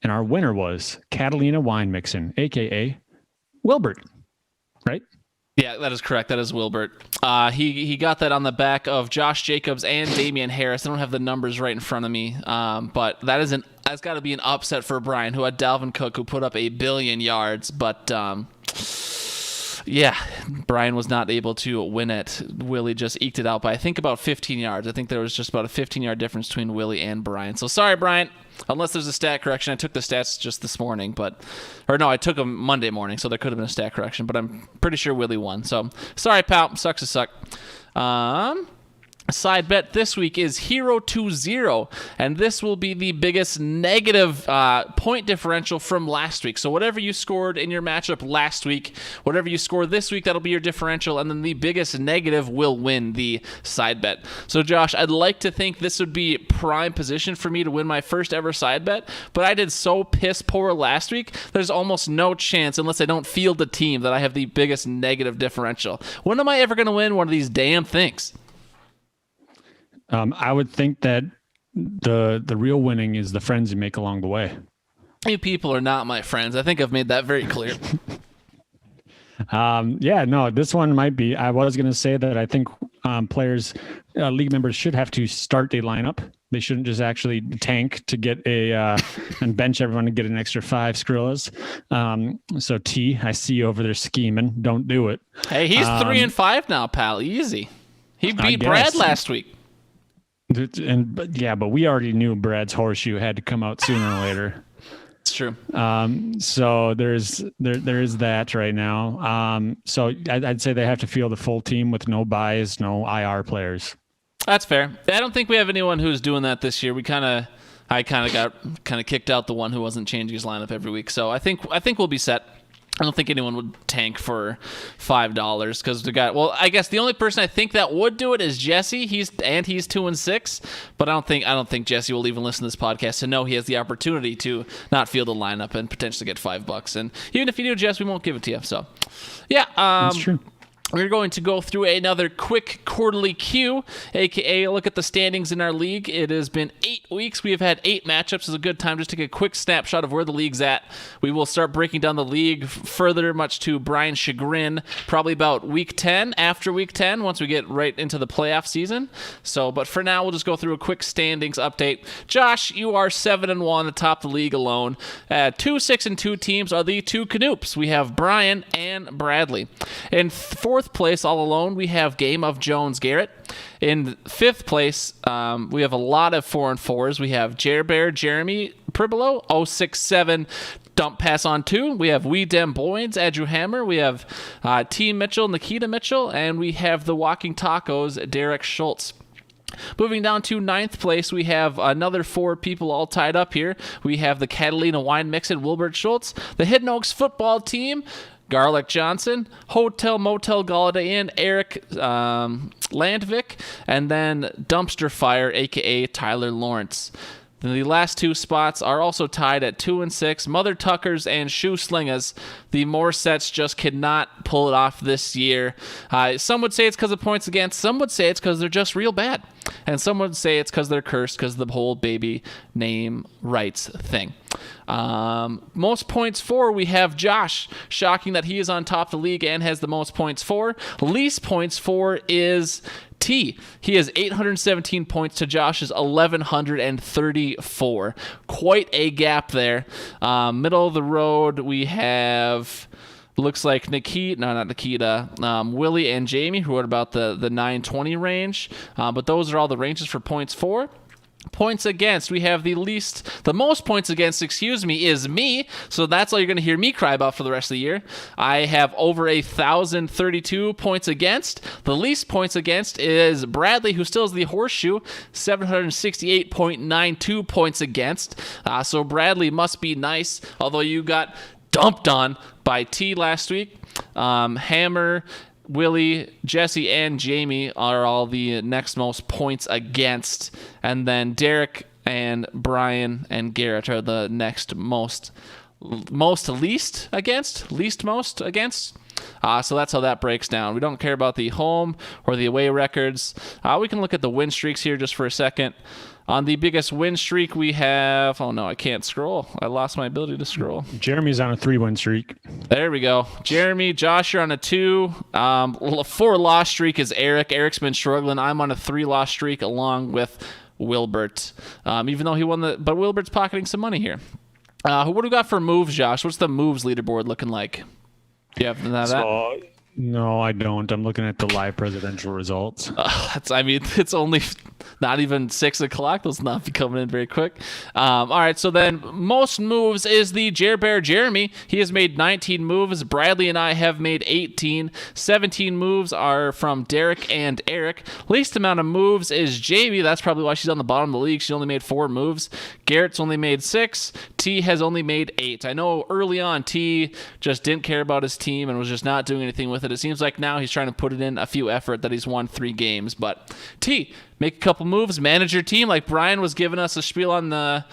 And our winner was Catalina Wine Mixon, a.k.a. Wilbert, right? Yeah, that is correct. That is Wilbert. He got that on the back of Josh Jacobs and Damian Harris. I don't have the numbers right in front of me, but that's got to be an upset for Brian, who had Dalvin Cook, who put up 1 billion yards. But yeah, Brian was not able to win it. Willie just eked it out by, I think, about 15 yards. I think there was just about a 15-yard difference between Willie and Brian. So sorry, Brian. Unless there's a stat correction. I took the stats just this morning, I took them Monday morning, so there could have been a stat correction, but I'm pretty sure Willie won. So sorry, pal. Sucks to suck. Side bet this week is Hero 2-0, and this will be the biggest negative point differential from last week. So whatever you scored in your matchup last week, whatever you score this week, that'll be your differential, and then the biggest negative will win the side bet. So Josh, I'd like to think this would be prime position for me to win my first ever side bet, but I did so piss poor last week, there's almost no chance, unless I don't field the team, that I have the biggest negative differential. When am I ever going to win one of these damn things? I would think that the real winning is the friends you make along the way. You people are not my friends. I think I've made that very clear. This one might be. I was going to say that I think players, league members should have to start a lineup. They shouldn't just actually tank to get and bench everyone to get an extra 5 Skrillers. So T, I see you over there scheming. Don't do it. Hey, he's 3-5 now, pal. Easy. He beat Brad last week. But we already knew Brad's horseshoe had to come out sooner or later. It's true. So there is that right now. So I'd say they have to field the full team with no buys, no IR players. That's fair. I don't think we have anyone who's doing that this year. I got kicked out the one who wasn't changing his lineup every week. So I think we'll be set. I don't think anyone would tank for $5 because the guy. Well, I guess the only person I think that would do it is Jesse. He's 2-6, but I don't think Jesse will even listen to this podcast to know he has the opportunity to not field a lineup and potentially get $5. And even if you do, Jess, we won't give it to you. So, yeah, That's true. we're going to go through another quick quarterly queue, aka look at the standings in our league. It has been 8 weeks. We have had 8 matchups. It's a good time just to take a quick snapshot of where the league's at. We will start breaking down the league further, much to Brian's chagrin, probably about week 10, after week 10, once we get right into the playoff season. So, but for now, we'll just go through a quick standings update. Josh, you are 7-1 atop the league alone. 2, 6, and 2 teams are the 2 Canoops. We have Brian and Bradley. In fourth place all alone, we have Game of Jones Garrett. In fifth place, we have a lot of 4 and 4s. We have Bear Jeremy Pribolo, 067 Dump Pass on 2. We have We Dem Boyds, Andrew Hammer. We have T Mitchell, Nikita Mitchell, and we have the Walking Tacos, Derek Schultz. Moving down to 9th place, we have another 4 people all tied up here. We have the Catalina Wine Mix and Wilbert Schultz, the Hidden Oaks football team, Garlic Johnson, Hotel Motel Galladay Inn, Eric Landvik, and then Dumpster Fire, a.k.a. Tyler Lawrence. Then the last 2 spots are also tied at 2 and 6. Mother Tuckers and Shoe Slingas. The Morsets just cannot pull it off this year. Some would say it's because of points against. Some would say it's because they're just real bad. And some would say it's because they're cursed because of the whole baby name rights thing. Most points for, we have Josh. Shocking that he is on top of the league and has the most points for. Least points for is T. He has 817 points to Josh's 1,134. Quite a gap there. Middle of the road, we have, looks like Willie and Jamie, who are about the 920 range. But those are all the ranges for points for. Points against, we have the most points against, is me. So that's all you're going to hear me cry about for the rest of the year. I have over 1,032 points against. The least points against is Bradley, who still has the horseshoe, 768.92 points against. So Bradley must be nice, although you got dumped on by T last week. Hammer, Willie, Jesse, and Jamie are all the next most points against. And then Derek and Brian and Garrett are the next most least against. So that's how that breaks down. We don't care about the home or the away records. We can look at the win streaks here just for a second. On the biggest win streak, we have... Oh, no, I can't scroll. I lost my ability to scroll. Jeremy's on a 3-win streak. There we go. Jeremy, Josh, you're on a 2. 4-loss streak is Eric. Eric's been struggling. I'm on a 3-loss streak along with Wilbert. Even though he won but Wilbert's pocketing some money here. What do we got for moves, Josh? What's the moves leaderboard looking like? Do you have that? No, I don't. I'm looking at the live presidential results. It's only not even 6 o'clock. Those not be coming in very quick. All right, so then most moves is the Bear Jeremy. He has made 19 moves. Bradley and I have made 18. 17 moves are from Derek and Eric. Least amount of moves is Jamie. That's probably why she's on the bottom of the league. She only made 4 moves. Garrett's only made 6. T has only made 8. I know early on T just didn't care about his team and was just not doing anything with it. It seems like now he's trying to put it in a few effort that he's won 3 games. But T, make a couple moves, manage your team like Brian was giving us a spiel on the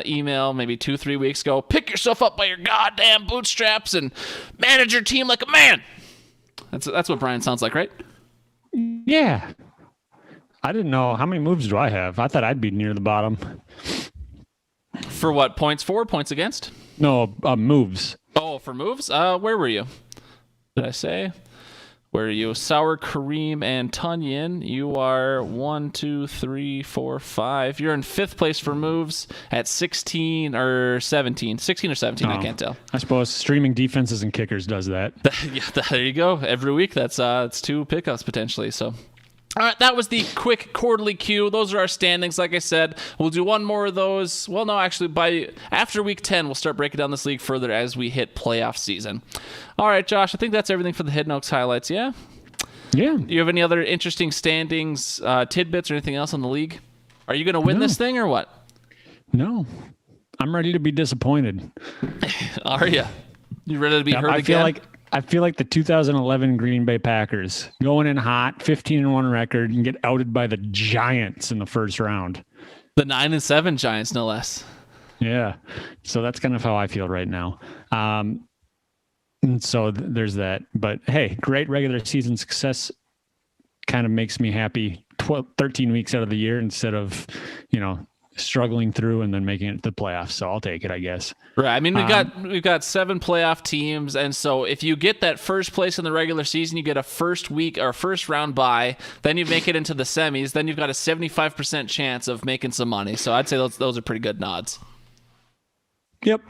email maybe 2-3 weeks ago. Pick yourself up by your goddamn bootstraps and manage your team like a man. That's what Brian sounds like, right? Yeah. I didn't know. How many moves do I have? I thought I'd be near the bottom. For what? Points for? Points against? No, moves. Oh, for moves? Where were you? Did I say? Where are you? Sour Kareem and Tunyon. You are 1, 2, 3, 4, 5. You're in 5th place for moves at 16 or 17. 16 or 17, I can't tell. I suppose streaming defenses and kickers does that. Yeah, there you go. Every week, it's 2 pickups potentially. So, all right, that was the quick quarterly queue. Those are our standings. Like I said, we'll do one more of those. Well, no, actually, after week 10, we'll start breaking down this league further as we hit playoff season. All right, Josh, I think that's everything for the Hidden Oaks highlights, yeah? Yeah. Do you have any other interesting standings, tidbits, or anything else on the league? Are you going to win this thing or what? No. I'm ready to be disappointed. Are you? You ready to be Yep, hurt again? I feel like the 2011 Green Bay Packers going in hot, 15-1 record, and get outed by the Giants in the first round. The 9-7 Giants, no less. Yeah, so that's kind of how I feel right now. And so there's that. But hey, great regular season success kind of makes me happy 13 weeks out of the year instead of, struggling through and then making it to the playoffs. So I'll take it, I guess. Right. I mean, we've got 7 playoff teams, and so if you get that first place in the regular season, you get a first week or first round bye. Then you make it into the semis. Then you've got a 75% chance of making some money. So I'd say those are pretty good odds. Yep.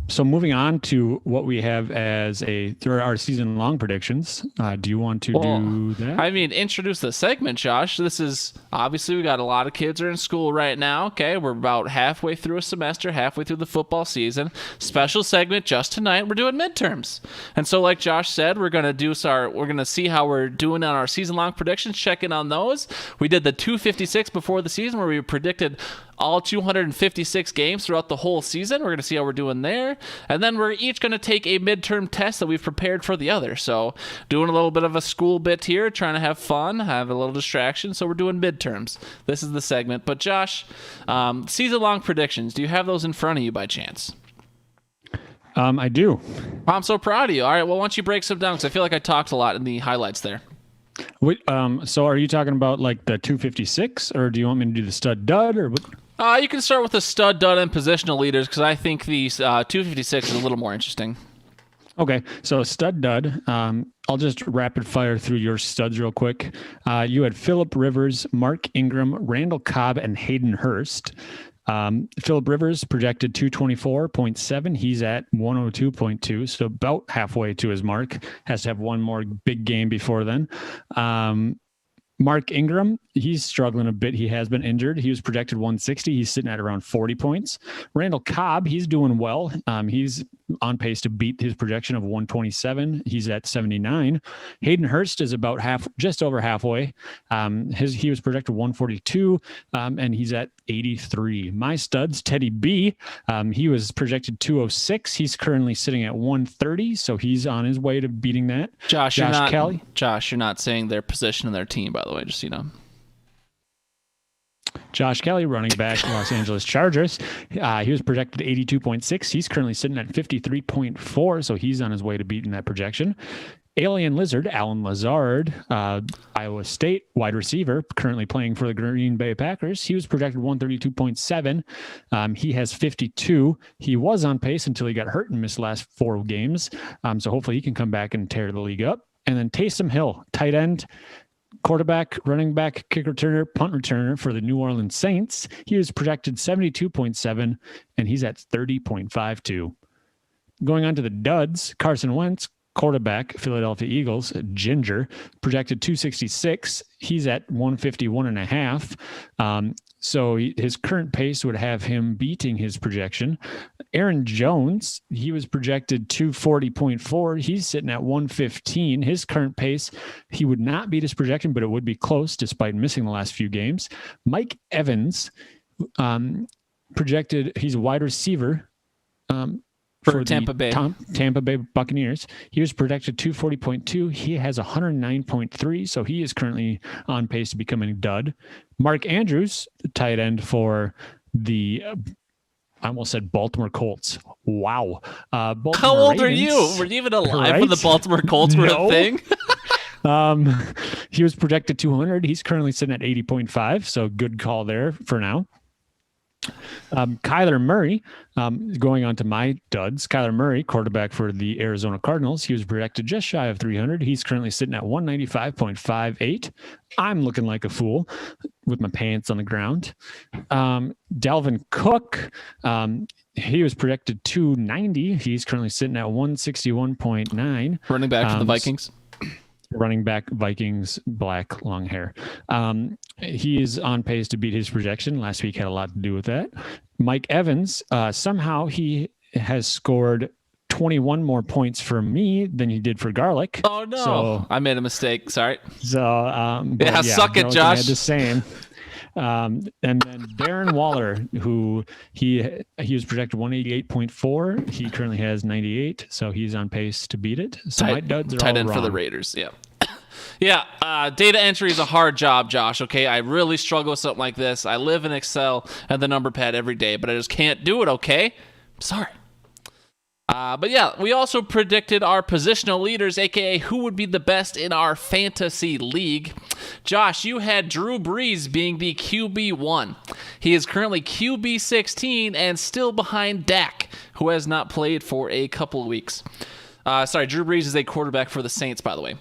So moving on to what we have as our season-long predictions. Do you want to do that? I mean, introduce the segment, Josh. This is obviously we got a lot of kids are in school right now. Okay, we're about halfway through a semester, halfway through the football season. Special segment just tonight. We're doing midterms, and so like Josh said, we're gonna see how we're doing on our season-long predictions. Check in on those. We did the 256 before the season where we predicted all 256 games throughout the whole season. We're going to see how we're doing there. And then we're each going to take a midterm test that we've prepared for the other. So doing a little bit of a school bit here, trying to have fun, have a little distraction. So we're doing midterms. This is the segment. But Josh, season-long predictions, do you have those in front of you by chance? I do. I'm so proud of you. All right, well, why don't you break some down? Because I feel like I talked a lot in the highlights there. Wait, so are you talking about like the 256, or do you want me to do the stud dud, or what? You can start with the stud, dud, and positional leaders because I think the 256 is a little more interesting. Okay, so stud dud. I'll just rapid fire through your studs real quick. You had Phillip Rivers, Mark Ingram, Randall Cobb, and Hayden Hurst. Phillip Rivers projected 224.7. He's at 102.2, so about halfway to his mark. Has to have one more big game before then. Mark Ingram, he's struggling a bit. He has been injured. He was projected 160. He's sitting at around 40 points. Randall Cobb, he's doing well. He's on pace to beat his projection of 127. He's at 79. Hayden Hurst is about just over halfway. He was projected 142, and he's at 83. My studs, Teddy B, he was projected 206. He's currently sitting at 130, so he's on his way to beating that. Josh Kelly. Josh, you're not saying their position in their team, by the way, just so you know. Josh Kelly, running back, Los Angeles Chargers. He was projected 82.6. He's currently sitting at 53.4, so he's on his way to beating that projection. Alien Lizard, Alan Lazard, Iowa State wide receiver, currently playing for the Green Bay Packers. He was projected 132.7. He has 52. He was on pace until he got hurt and missed the last 4 games. So hopefully he can come back and tear the league up. And then Taysom Hill, tight end, quarterback, running back, kick returner, punt returner for the New Orleans Saints. He was projected 72.7, and he's at 30.52. Going on to the duds, Carson Wentz, quarterback, Philadelphia Eagles, Ginger, projected 266. He's at 151.5. So his current pace would have him beating his projection. Aaron Jones, he was projected 240.4. He's sitting at 115. His current pace, he would not beat his projection, but it would be close despite missing the last few games. Mike Evans, projected, he's a wide receiver for Tampa Bay. Tampa Bay Buccaneers. He was projected 240.2. He has 109.3, so he is currently on pace to becoming a dud. Mark Andrews, tight end for the I almost said Baltimore Colts. Wow. Baltimore How old Ravens, are you? Were you even alive when the right? Baltimore Colts were No. a thing? He was projected 200. He's currently sitting at 80.5, so good call there for now. Kyler Murray, going on to my duds. Kyler Murray, quarterback for the Arizona Cardinals. He was projected just shy of 300. He's currently sitting at 195.58. I'm looking like a fool with my pants on the ground. Dalvin Cook, he was projected 290. He's currently sitting at 161.9. Running back for the Vikings. Running back, Vikings, black, long hair. He is on pace to beat his projection. Last week had a lot to do with that. Mike Evans, somehow he has scored 21 more points for me than he did for Garlic. Oh, no. So, I made a mistake. Sorry. suck it, Josh. The same. And then Darren Waller, who he was projected 188.4. He currently has 98, so he's on pace to beat it. So my duds are tight all end wrong. for the Raiders. Yeah. Yeah, data entry is a hard job, Josh, okay? I really struggle with something like this. I live in Excel and the number pad every day, but I just can't do it, okay? Sorry. But yeah, we also predicted our positional leaders, aka who would be the best in our fantasy league. Josh, you had Drew Brees being the QB1. He is currently QB16 and still behind Dak, who has not played for a couple of weeks. Drew Brees is a quarterback for the Saints, by the way.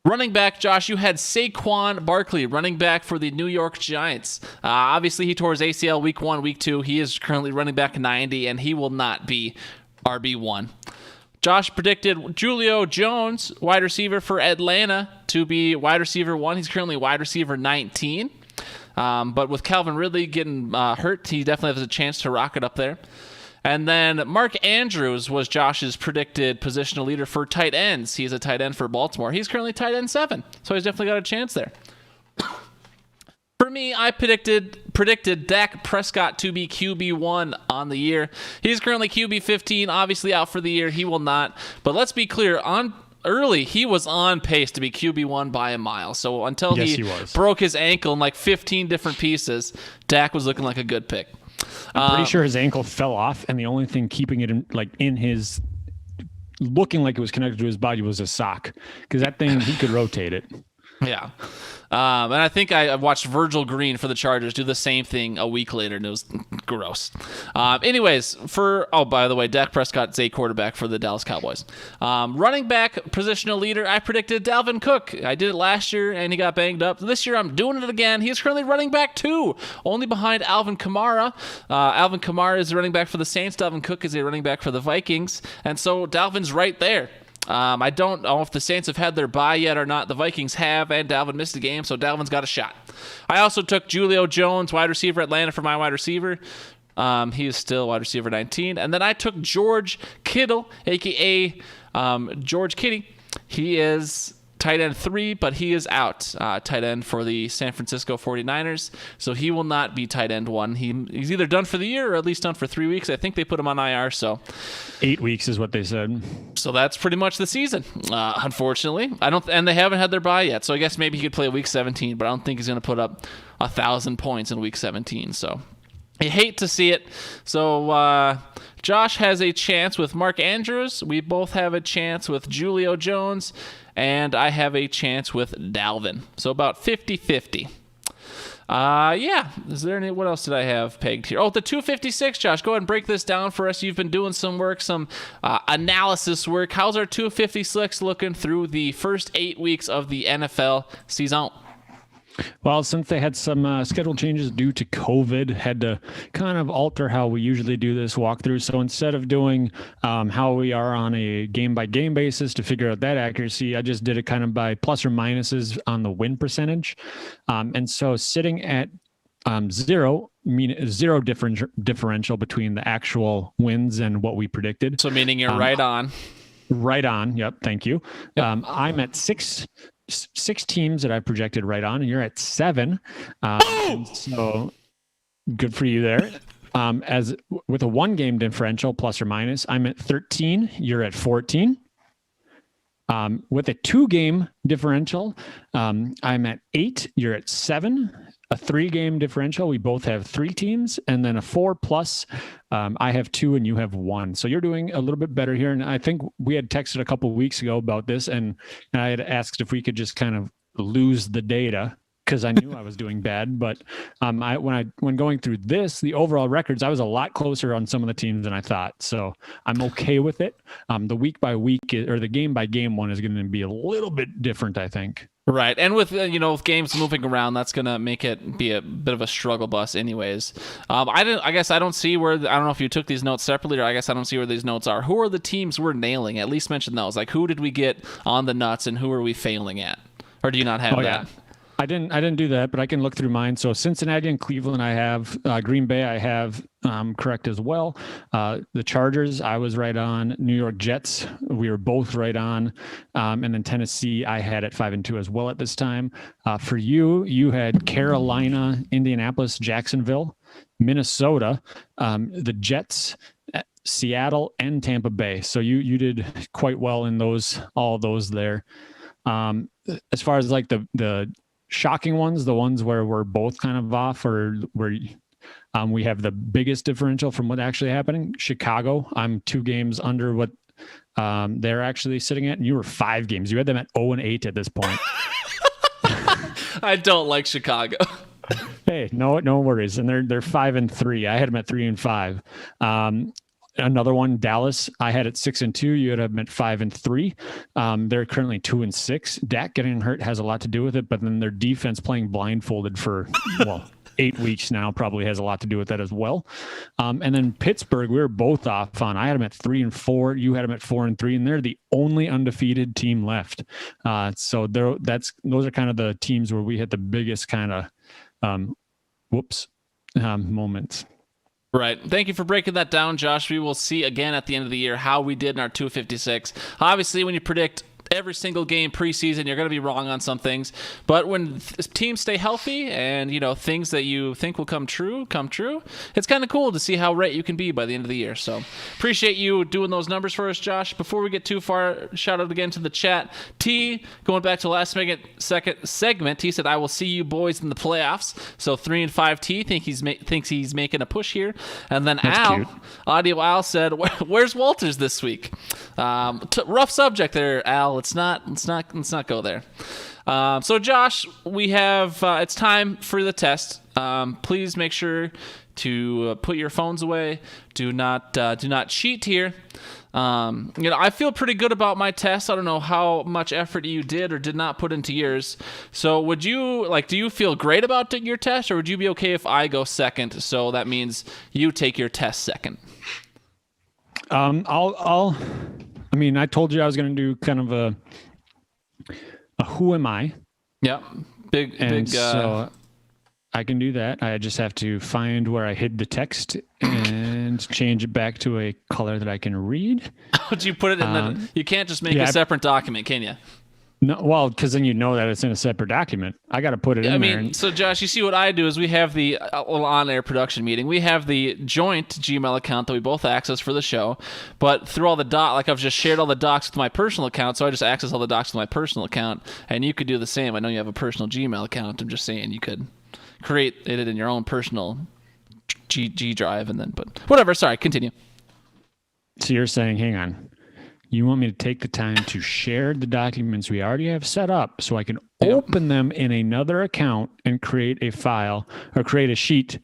Running back, Josh, you had Saquon Barkley, running back for the New York Giants. Obviously, he tore his ACL week 1, week 2. He is currently running back 90, and he will not be RB1. Josh predicted Julio Jones, wide receiver for Atlanta, to be wide receiver 1. He's currently wide receiver 19. But with Calvin Ridley getting hurt, he definitely has a chance to rocket up there. And then Mark Andrews was Josh's predicted positional leader for tight ends. He's a tight end for Baltimore. He's currently tight end 7, so he's definitely got a chance there. For me, I predicted Dak Prescott to be QB1 on the year. He's currently QB15, obviously out for the year. He will not. But let's be clear, early, he was on pace to be QB1 by a mile. So until he broke his ankle in like 15 different pieces, Dak was looking like a good pick. I'm pretty sure his ankle fell off, and the only thing keeping it in his looking like it was connected to his body was a sock, because that thing, he could rotate it. Yeah. And I think I watched Virgil Green for the Chargers do the same thing a week later, and it was gross. Anyways, by the way, Dak Prescott's a quarterback for the Dallas Cowboys. Running back positional leader, I predicted Dalvin Cook. I did it last year, and he got banged up. This year, I'm doing it again. He's currently running back 2, only behind Alvin Kamara. Alvin Kamara is a running back for the Saints. Dalvin Cook is a running back for the Vikings. And so Dalvin's right there. I don't know if the Saints have had their bye yet or not. The Vikings have, and Dalvin missed a game, so Dalvin's got a shot. I also took Julio Jones, wide receiver Atlanta, for my wide receiver. He is still wide receiver 19. And then I took George Kittle, a.k.a. George Kitty. He is tight end 3, but he is out. Tight end for the San Francisco 49ers, so he will not be tight end 1. He's either done for the year or at least done for 3 weeks. I think they put him on IR, so 8 weeks is what they said. So that's pretty much the season, unfortunately. And they haven't had their bye yet, so I guess maybe he could play week 17, but I don't think he's going to put up 1,000 points in week 17, so I hate to see it. So Josh has a chance with Mark Andrews. We both have a chance with Julio Jones, and I have a chance with Dalvin. So about 50-50. Is there what else did I have pegged here? Oh, the 256, Josh. Go ahead and break this down for us. You've been doing some work, some analysis work. How's our 256 looking through the first 8 weeks of the NFL season? Well, since they had some schedule changes due to COVID, had to kind of alter how we usually do this walkthrough. So instead of doing how we are on a game-by-game basis to figure out that accuracy, I just did it kind of by plus or minuses on the win percentage. And so sitting at 0, zero differential between the actual wins and what we predicted. So meaning you're right on. Right on. Yep. Thank you. Yep. I'm at six teams that I projected right on, and you're at 7. So good for you there. As with a 1 game differential, plus or minus, I'm at 13. You're at 14. With a 2 game differential, I'm at 8. You're at 7. A 3 game differential, we both have 3 teams, and then a 4 plus, I have 2 and you have 1. So you're doing a little bit better here. And I think we had texted a couple of weeks ago about this, and I had asked if we could just kind of lose the data because I knew I was doing bad. But when going through this, the overall records, I was a lot closer on some of the teams than I thought. So I'm okay with it. The week by week or the game by game one is going to be a little bit different, I think. Right, and with with games moving around, that's gonna make it be a bit of a struggle bus, anyways. I guess I don't see where. I don't know if you took these notes separately, or I guess I don't see where these notes are. Who are the teams we're nailing? At least mention those. Like, who did we get on the nuts, and who are we failing at? Or do you not have that? I didn't do that, but I can look through mine. So Cincinnati and Cleveland, I have Green Bay, I have correct as well. The Chargers, I was right on. New York Jets, we were both right on. And then Tennessee, I had at 5-2 as well at this time. For you had Carolina, Indianapolis, Jacksonville, Minnesota, the Jets, Seattle, and Tampa Bay. So you did quite well in all those there. As far as like the shocking ones, the ones where we're both kind of off, or where we have the biggest differential from what actually happening. Chicago, I'm 2 games under what they're actually sitting at, and you were 5 games. You had them at 0-8 at this point. I don't like Chicago. Hey, no worries. And they're 5-3. I had them at 3-5. Another one, Dallas, I had it 6-2. You had them at 5-3. They're currently 2-6. Dak getting hurt has a lot to do with it, but then their defense playing blindfolded for 8 weeks now probably has a lot to do with that as well. And then Pittsburgh, we were both off on. I had them at 3-4. You had them at 4-3, and they're the only undefeated team left. So those are kind of the teams where we had the biggest kind of moments. Right. Thank you for breaking that down, Josh. We will see again at the end of the year how we did in our 256. Obviously, when you predict every single game preseason, you're going to be wrong on some things. But when teams stay healthy and, things that you think will come true, it's kind of cool to see how right you can be by the end of the year. So appreciate you doing those numbers for us, Josh. Before we get too far, shout out again to the chat. T, going back to last second segment, he said, I will see you boys in the playoffs. So 3-5 T thinks he's making a push here. And then That's Al, cute. Audio Al said, where's Walters this week? Rough subject there, Al. Let's not go there. So Josh, we have it's time for the test. Please make sure to put your phones away. Do not cheat here. I feel pretty good about my test. I don't know how much effort you did or did not put into yours. So would you do you feel great about your test, or would you be okay if I go second? So that means you take your test second. I told you I was going to do kind of a who am I? Yep. Big. So I can do that. I just have to find where I hid the text and change it back to a color that I can read. Would you put it in you can't just make a separate document, can you? No, well, because then you know that it's in a separate document. I got to put it in there. So Josh, you see what I do is we have the little on-air production meeting. We have the joint Gmail account that we both access for the show, but through all the I've just shared all the docs with my personal account, so I just access all the docs with my personal account, and you could do the same. I know you have a personal Gmail account. I'm just saying you could create it in your own personal G drive, and then but whatever. Sorry, continue. So you're saying, hang on. You want me to take the time to share the documents we already have set up so I can open them in another account and create a file or create a sheet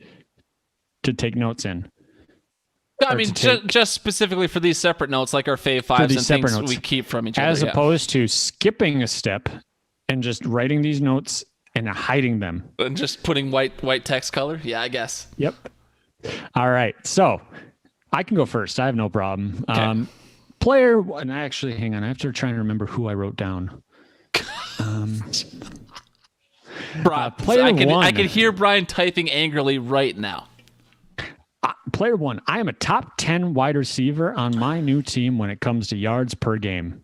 to take notes in? I mean, just specifically for these separate notes, like our Fave Fives and things notes, we keep from each other. As opposed to skipping a step and just writing these notes and hiding them. And just putting white text color? Yeah, I guess. Yep. All right. So I can go first. I have no problem. Okay. Player one, actually, hang on. I have to try and remember who I wrote down. Player one. I can hear Brian typing angrily right now. Player one, I am a top 10 wide receiver on my new team when it comes to yards per game.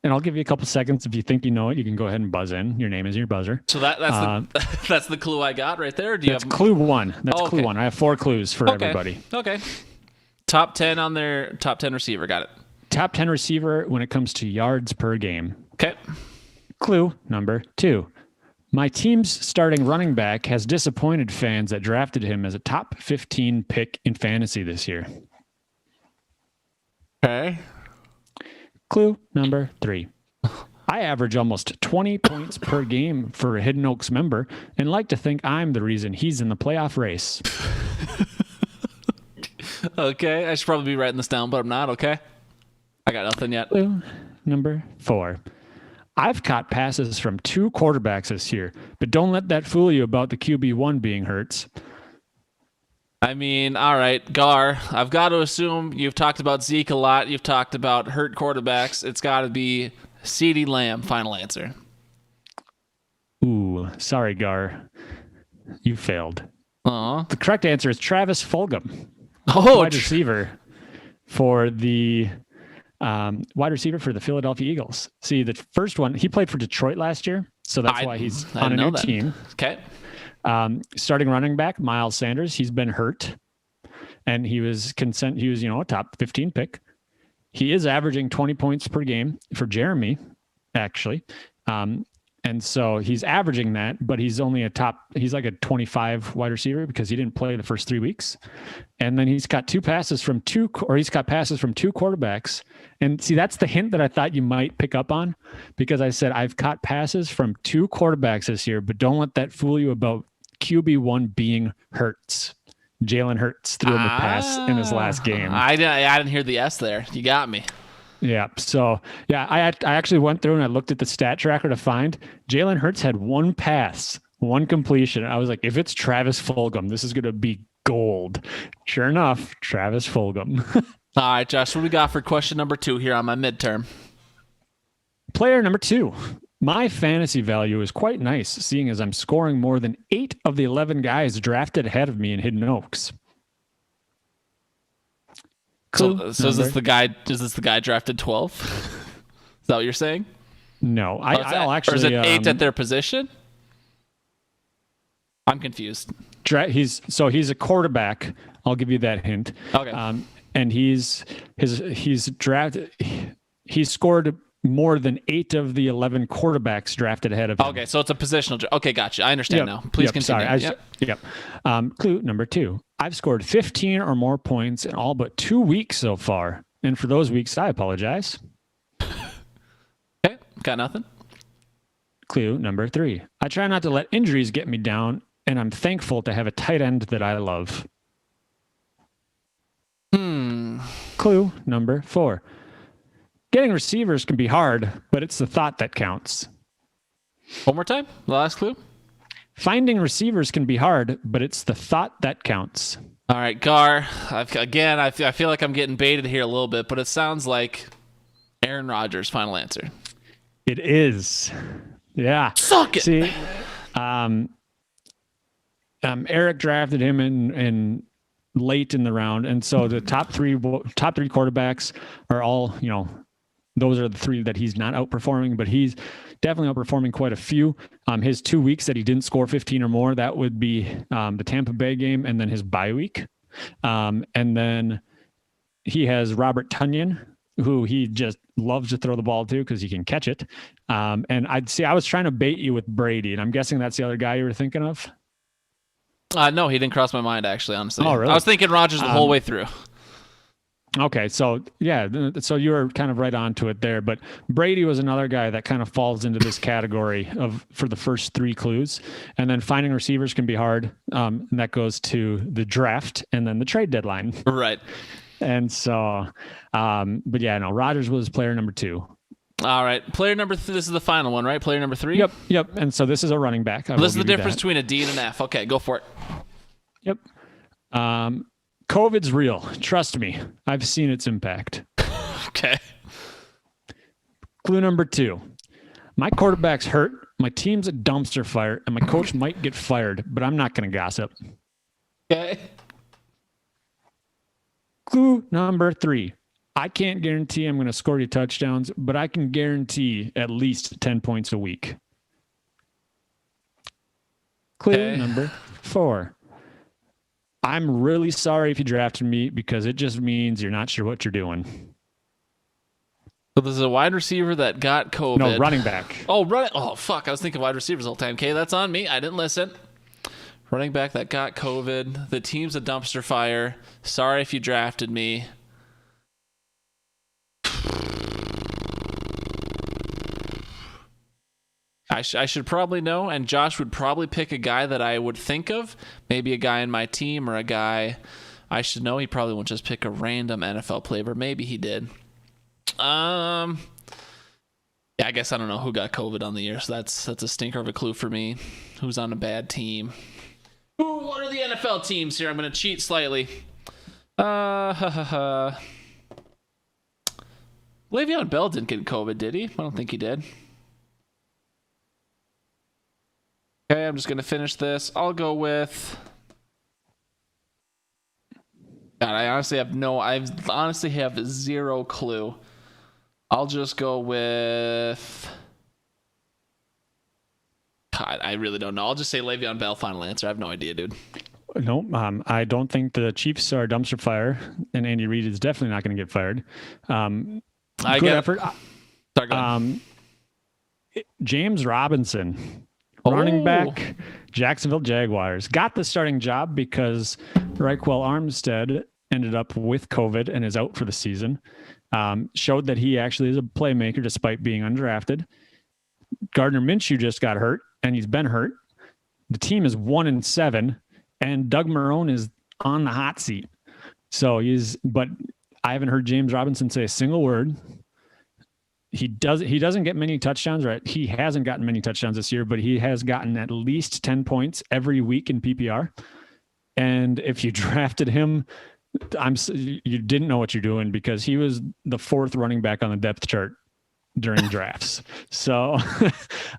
And I'll give you a couple seconds. If you think you know it, you can go ahead and buzz in. Your name is your buzzer. So that's the clue I got right there? Or do you have clue one. That's clue one. I have 4 clues for everybody. Okay. Top 10 on their top 10 receiver. Got it. Top 10 receiver when it comes to yards per game. Okay. Clue number 2. My team's starting running back has disappointed fans that drafted him as a top 15 pick in fantasy this year. Okay. Clue number 3. I average almost 20 points per game for a Hidden Oaks member and like to think I'm the reason he's in the playoff race. Okay, I should probably be writing this down, but I'm not. Okay. I got nothing yet. Clue number 4. I've caught passes from 2 quarterbacks this year, but don't let that fool you about the QB1 being Hurts. I mean, all right, Gar, I've got to assume you've talked about Zeke a lot. You've talked about hurt quarterbacks. It's got to be CeeDee Lamb. Final answer. Ooh, sorry, Gar. You failed. Aw. The correct answer is Travis Fulgham, Oh, wide receiver for the Philadelphia Eagles. See, the first one, he played for Detroit last year, so that's why he's on a new team. Okay. Starting running back, Miles Sanders, he's been hurt, and he was a top 15 pick. He is averaging 20 points per game for Jeremy, actually. And so he's averaging that, but he's like a 25 wide receiver because he didn't play the first 3 weeks. And then he's got passes from two quarterbacks. And see, that's the hint that I thought you might pick up on, because I said, I've caught passes from 2 quarterbacks this year, but don't let that fool you about QB1 being Hurts. Jalen Hurts threw him a pass in his last game. I didn't hear the S there. You got me. Yeah. So, yeah, I actually went through and I looked at the stat tracker to find Jalen Hurts had 1 pass, 1 completion. I was like, if it's Travis Fulgham, this is going to be gold. Sure enough, Travis Fulgham. All right, Josh, what do we got for question number 2 here on my midterm? Player number 2. My fantasy value is quite nice, seeing as I'm scoring more than 8 of the 11 guys drafted ahead of me in Hidden Oaks. So is this the guy? Is this the guy drafted 12? Is that what you're saying? No, I'll actually. Or is it 8 at their position? I'm confused. He's a quarterback. I'll give you that hint. Okay. And he's drafted. He scored more than 8 of the 11 quarterbacks drafted ahead of him. Okay, so it's a positional. Okay, gotcha. I understand now. Please continue. Sorry. Clue number 2. I've scored 15 or more points in all but 2 weeks so far. And for those weeks, I apologize. Okay, got nothing. Clue number 3. I try not to let injuries get me down, and I'm thankful to have a tight end that I love. Clue number 4. Getting receivers can be hard, but it's the thought that counts. One more time. The last clue. Finding receivers can be hard, but it's the thought that counts. All right, Gar. I feel like I'm getting baited here a little bit, but it sounds like Aaron Rodgers' final answer. It is. Yeah. Suck it. See, Eric drafted him in late in the round, and so the top three quarterbacks are all, those are the 3 that he's not outperforming, but he's definitely outperforming quite a few. His 2 weeks that he didn't score 15 or more, that would be the Tampa Bay game and then his bye week. And then he has Robert Tonyan, who he just loves to throw the ball to because he can catch it. And I was trying to bait you with Brady, and I'm guessing that's the other guy you were thinking of. No, he didn't cross my mind, actually, honestly. Oh, really? I was thinking Rodgers the whole way through. Okay, so yeah, so you were kind of right on to it there, but Brady was another guy that kind of falls into this category for the first 3 clues, and then finding receivers can be hard, and that goes to the draft and then the trade deadline. Right. And so, but yeah, no, Rodgers was player number 2. All right, player number 3. This is the final one, right? Player number 3. Yep. And so this is a running back. This is the difference between a D and an F. Okay, go for it. Yep. COVID's real. Trust me. I've seen its impact. Okay. Clue number 2. My quarterback's hurt, my team's a dumpster fire, and my coach might get fired, but I'm not going to gossip. Okay. Clue number 3. I can't guarantee I'm going to score you touchdowns, but I can guarantee at least 10 points a week. Clue number 4. I'm really sorry if you drafted me because it just means you're not sure what you're doing. So this is a wide receiver that got COVID. No, running back. Oh, fuck. I was thinking wide receivers all the time. Okay, that's on me. I didn't listen. Running back that got COVID. The team's a dumpster fire. Sorry if you drafted me. I should probably know, and Josh would probably pick a guy that I would think of, maybe a guy in my team or a guy I should know. He probably won't just pick a random NFL player, but maybe he did. Yeah, I guess I don't know who got COVID on the year, so that's a stinker of a clue for me. Who's on a bad team? What are the NFL teams here? I'm going to cheat slightly. Le'Veon Bell didn't get COVID, did he? I don't think he did. Okay, I'm just going to finish this. I'll go with... God, I honestly have zero clue. I'll just go with... God, I really don't know. I'll just say Le'Veon Bell, final answer. I have no idea, dude. No, I don't think the Chiefs are a dumpster fire, and Andy Reid is definitely not going to get fired. Good effort. Sorry, go ahead. James Robinson, running back, Jacksonville Jaguars, got the starting job because Raquel Armstead ended up with COVID and is out for the season. Showed that he actually is a playmaker despite being undrafted. Gardner Minshew just got hurt, and he's been hurt. The team is 1-7, and Doug Marrone is on the hot seat. But I haven't heard James Robinson say a single word. He doesn't get many touchdowns, right? He hasn't gotten many touchdowns this year, but he has gotten at least 10 points every week in PPR. And if you drafted him, you didn't know what you're doing, because he was the 4th running back on the depth chart during drafts. So,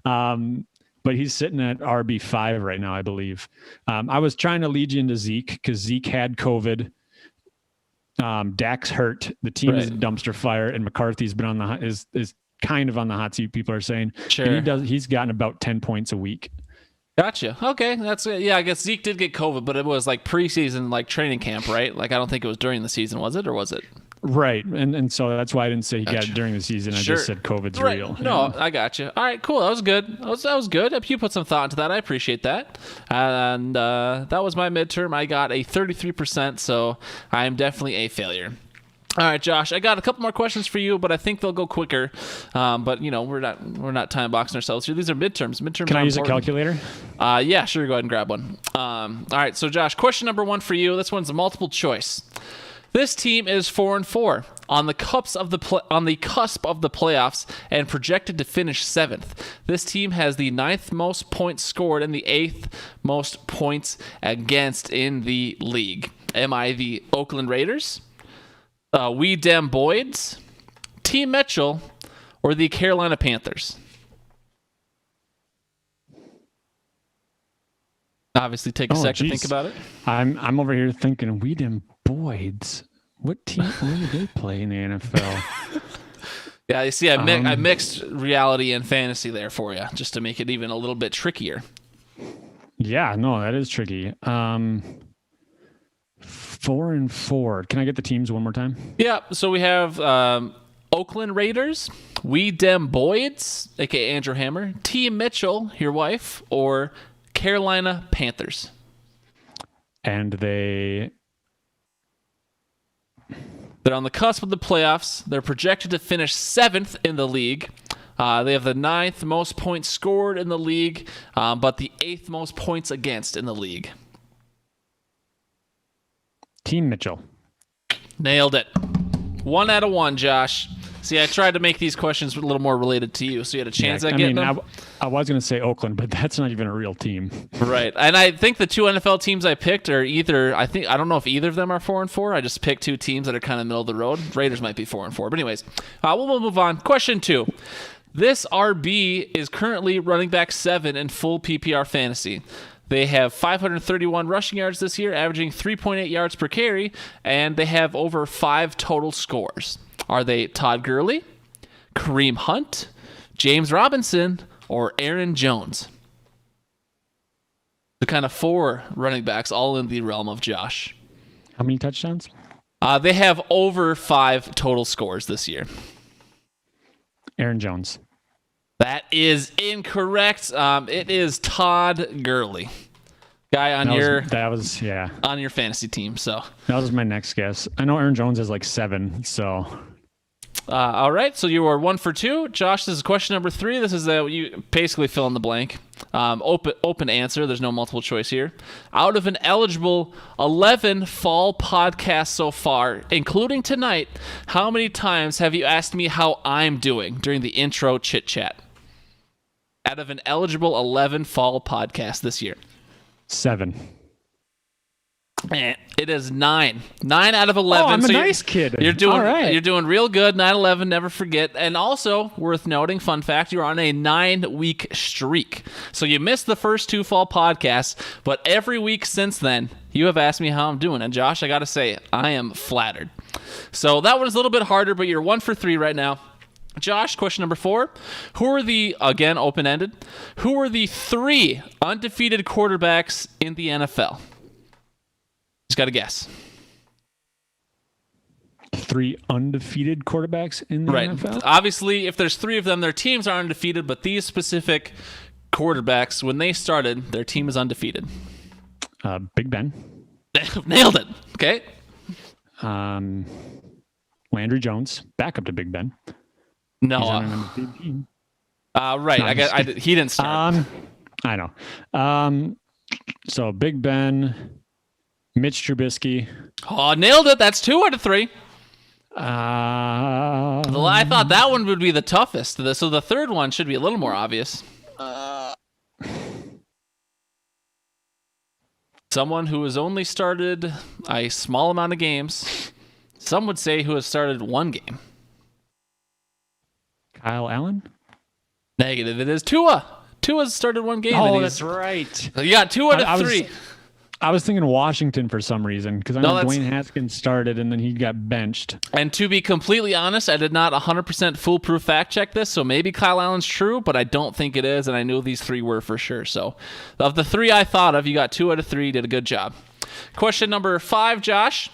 but he's sitting at RB5 right now, I believe. I was trying to lead you into Zeke because Zeke had COVID. Dak's hurt. The team is a dumpster fire, and McCarthy's been is kind of on the hot seat. People are saying, sure. And he's gotten about 10 points a week. Gotcha. Okay, I guess Zeke did get COVID, but it was like preseason, like training camp, right? Like I don't think it was during the season, was it, or was it? Right, and so that's why I didn't say he got it during the season. I just said COVID's real. No, I got you. All right, cool. That was good. That was good. You put some thought into that. I appreciate that. And that was my midterm. I got a 33%, so I am definitely a failure. All right, Josh, I got a couple more questions for you, but I think they'll go quicker. But we're not time boxing ourselves here. These are midterms. Can I use a calculator? Yeah, sure. Go ahead and grab one. All right, so Josh, question number 1 for you. This one's a multiple choice. This team is 4-4 on the cusp of the playoffs and projected to finish 7th. This team has the 9th most points scored and the 8th most points against in the league. Am I the Oakland Raiders, We Dem Boyds, Team Mitchell, or the Carolina Panthers? Obviously, take a second to think about it. I'm over here thinking, We Dem Boyds. What team? Where do they play in the NFL? Yeah, you see, I mixed reality and fantasy there for you, just to make it even a little bit trickier. Yeah, no, that is tricky. 4-4. Can I get the teams one more time? Yeah, so we have Oakland Raiders, We Dem Boyds, aka Andrew Hammer, Team Mitchell, your wife, or Carolina Panthers. And they're on the cusp of the playoffs. They're projected to finish 7th in the league. They have the 9th most points scored in the league, but the 8th most points against in the league. Team Mitchell. Nailed it. 1 out of 1, Josh. See, I tried to make these questions a little more related to you, so you had a chance at getting them. I was going to say Oakland, but that's not even a real team. Right. And I think the 2 NFL teams I picked are I don't know if either of them are 4-4. I just picked 2 teams that are kind of middle of the road. Raiders might be 4-4. But anyways, we'll move on. Question 2. This RB is currently running back 7 in full PPR fantasy. They have 531 rushing yards this year, averaging 3.8 yards per carry, and they have over 5 total scores. Are they Todd Gurley, Kareem Hunt, James Robinson, or Aaron Jones? The kind of 4 running backs, all in the realm of Josh. How many touchdowns? They have over 5 total scores this year. Aaron Jones. That is incorrect. It is Todd Gurley, guy on your fantasy team. So that was my next guess. I know Aaron Jones has like 7. So all right. So you are 1 for 2. Josh, this is question number 3. This is you basically fill in the blank. Open answer. There's no multiple choice here. Out of an eligible 11 fall podcasts so far, including tonight, how many times have you asked me how I'm doing during the intro chit chat? Out of an eligible 11 fall podcasts this year. 7. It is 9. 9 out of 11. Oh, I'm a So nice kid. You're doing All right. You're doing real good. 9/11, never forget. And also worth noting, fun fact, you're on a 9-week streak. So you missed the first 2 fall podcasts, but every week since then, you have asked me how I'm doing. And Josh, I got to say, I am flattered. So that one is a little bit harder, but you're 1 for 3 right now. Josh, question number 4. Who are the, again, open-ended, who are the 3 undefeated quarterbacks in the NFL? Just got to guess. 3 undefeated quarterbacks in the NFL? Obviously, if there's 3 of them, their teams are undefeated, but these specific quarterbacks, when they started, their team is undefeated. Big Ben. Nailed it. Okay. Landry Jones, backup to Big Ben. No. He's on an undefeated team. Right. No, He didn't start. I know. So Big Ben, Mitch Trubisky. Oh, nailed it. That's 2 out of 3. Well, I thought that one would be the toughest. So the third one should be a little more obvious. Someone who has only started a small amount of games. Some would say who has started 1 game. Kyle Allen? Negative. It is Tua. Tua's started 1 game. Oh, that's right. You got 2 out of 3. I was thinking Washington for some reason because I know Dwayne Haskins started and then he got benched. And to be completely honest, I did not 100% foolproof fact check this, so maybe Kyle Allen's true, but I don't think it is, and I knew these 3 were for sure. So of the 3 I thought of, you got 2 out of 3, did a good job. Question number 5, Josh.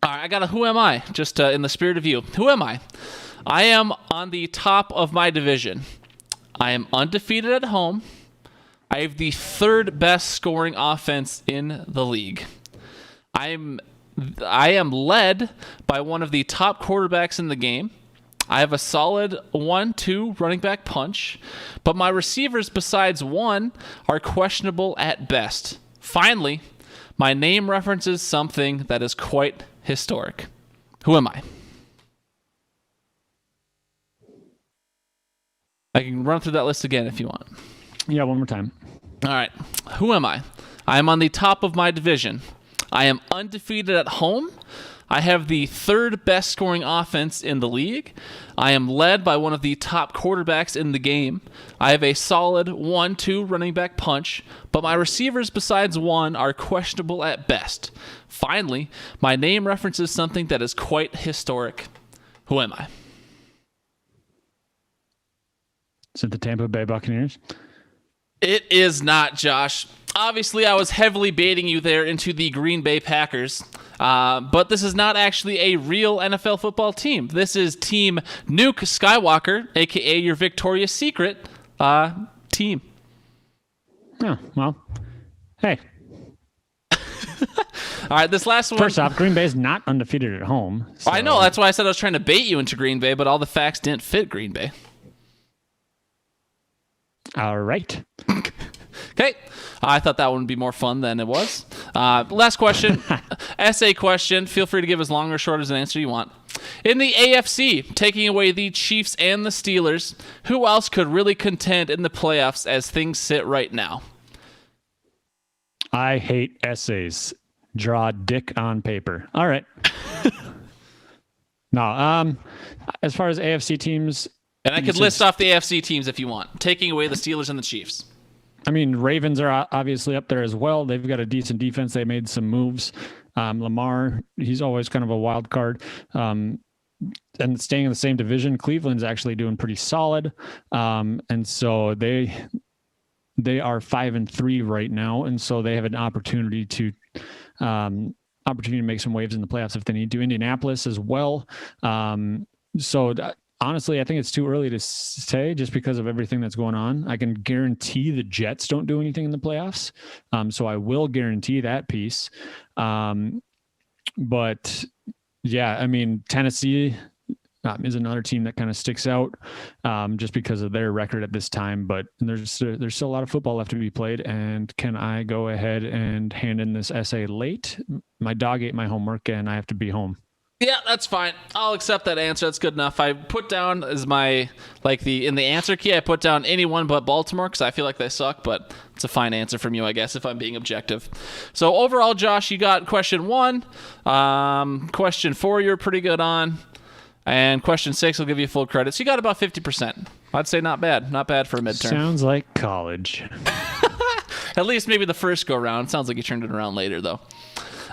All right, I got a who am I, just in the spirit of you. Who am I? I am on the top of my division. I am undefeated at home. I have the 3rd best scoring offense in the league. I am led by one of the top quarterbacks in the game. I have a solid 1-2 running back punch, but my receivers besides one are questionable at best. Finally, my name references something that is quite historic. Who am I? I can run through that list again if you want. Yeah, one more time. All right. Who am I? I am on the top of my division. I am undefeated at home. I have the 3rd best scoring offense in the league. I am led by one of the top quarterbacks in the game. I have a solid 1-2 running back punch, but my receivers besides one are questionable at best. Finally, my name references something that is quite historic. Who am I? Is it the Tampa Bay Buccaneers? It is not, Josh. Obviously, I was heavily baiting you there into the Green Bay Packers, but this is not actually a real NFL football team. This is Team Nuke Skywalker, a.k.a. your Victoria's Secret team. Oh, well, hey. All right, this last one. First off, Green Bay's not undefeated at home. So. I know, that's why I said I was trying to bait you into Green Bay, but all the facts didn't fit Green Bay. All right. Okay. I thought that one would be more fun than it was. Last question. Essay question. Feel free to give as long or short as an answer you want. In the AFC, taking away the Chiefs and the Steelers, who else could really contend in the playoffs as things sit right now? I hate essays. Draw dick on paper. All right. No. As far as AFC teams... And I could list off the AFC teams if you want, taking away the Steelers and the Chiefs. I mean, Ravens are obviously up there as well. They've got a decent defense. They made some moves. Lamar, he's always kind of a wild card. And staying in the same division, Cleveland's actually doing pretty solid. And so they are 5-3 right now. And so they have an opportunity to make some waves in the playoffs if they need to. Indianapolis as well. Honestly, I think it's too early to say just because of everything that's going on. I can guarantee the Jets don't do anything in the playoffs. So I will guarantee that piece. But yeah, I mean, Tennessee is another team that kind of sticks out just because of their record at this time. But there's still a lot of football left to be played. And can I go ahead and hand in this essay late? My dog ate my homework and I have to be home. Yeah, that's fine. I'll accept that answer. That's good enough. I put down as my, in the answer key, I put down anyone but Baltimore because I feel like they suck, but it's a fine answer from you, I guess, if I'm being objective. So overall, Josh, you got question 1. Question 4, you're pretty good on. And question 6 will give you full credit. So you got about 50%. I'd say not bad. Not bad for a midterm. Sounds like college. At least maybe the first go round. Sounds like you turned it around later, though.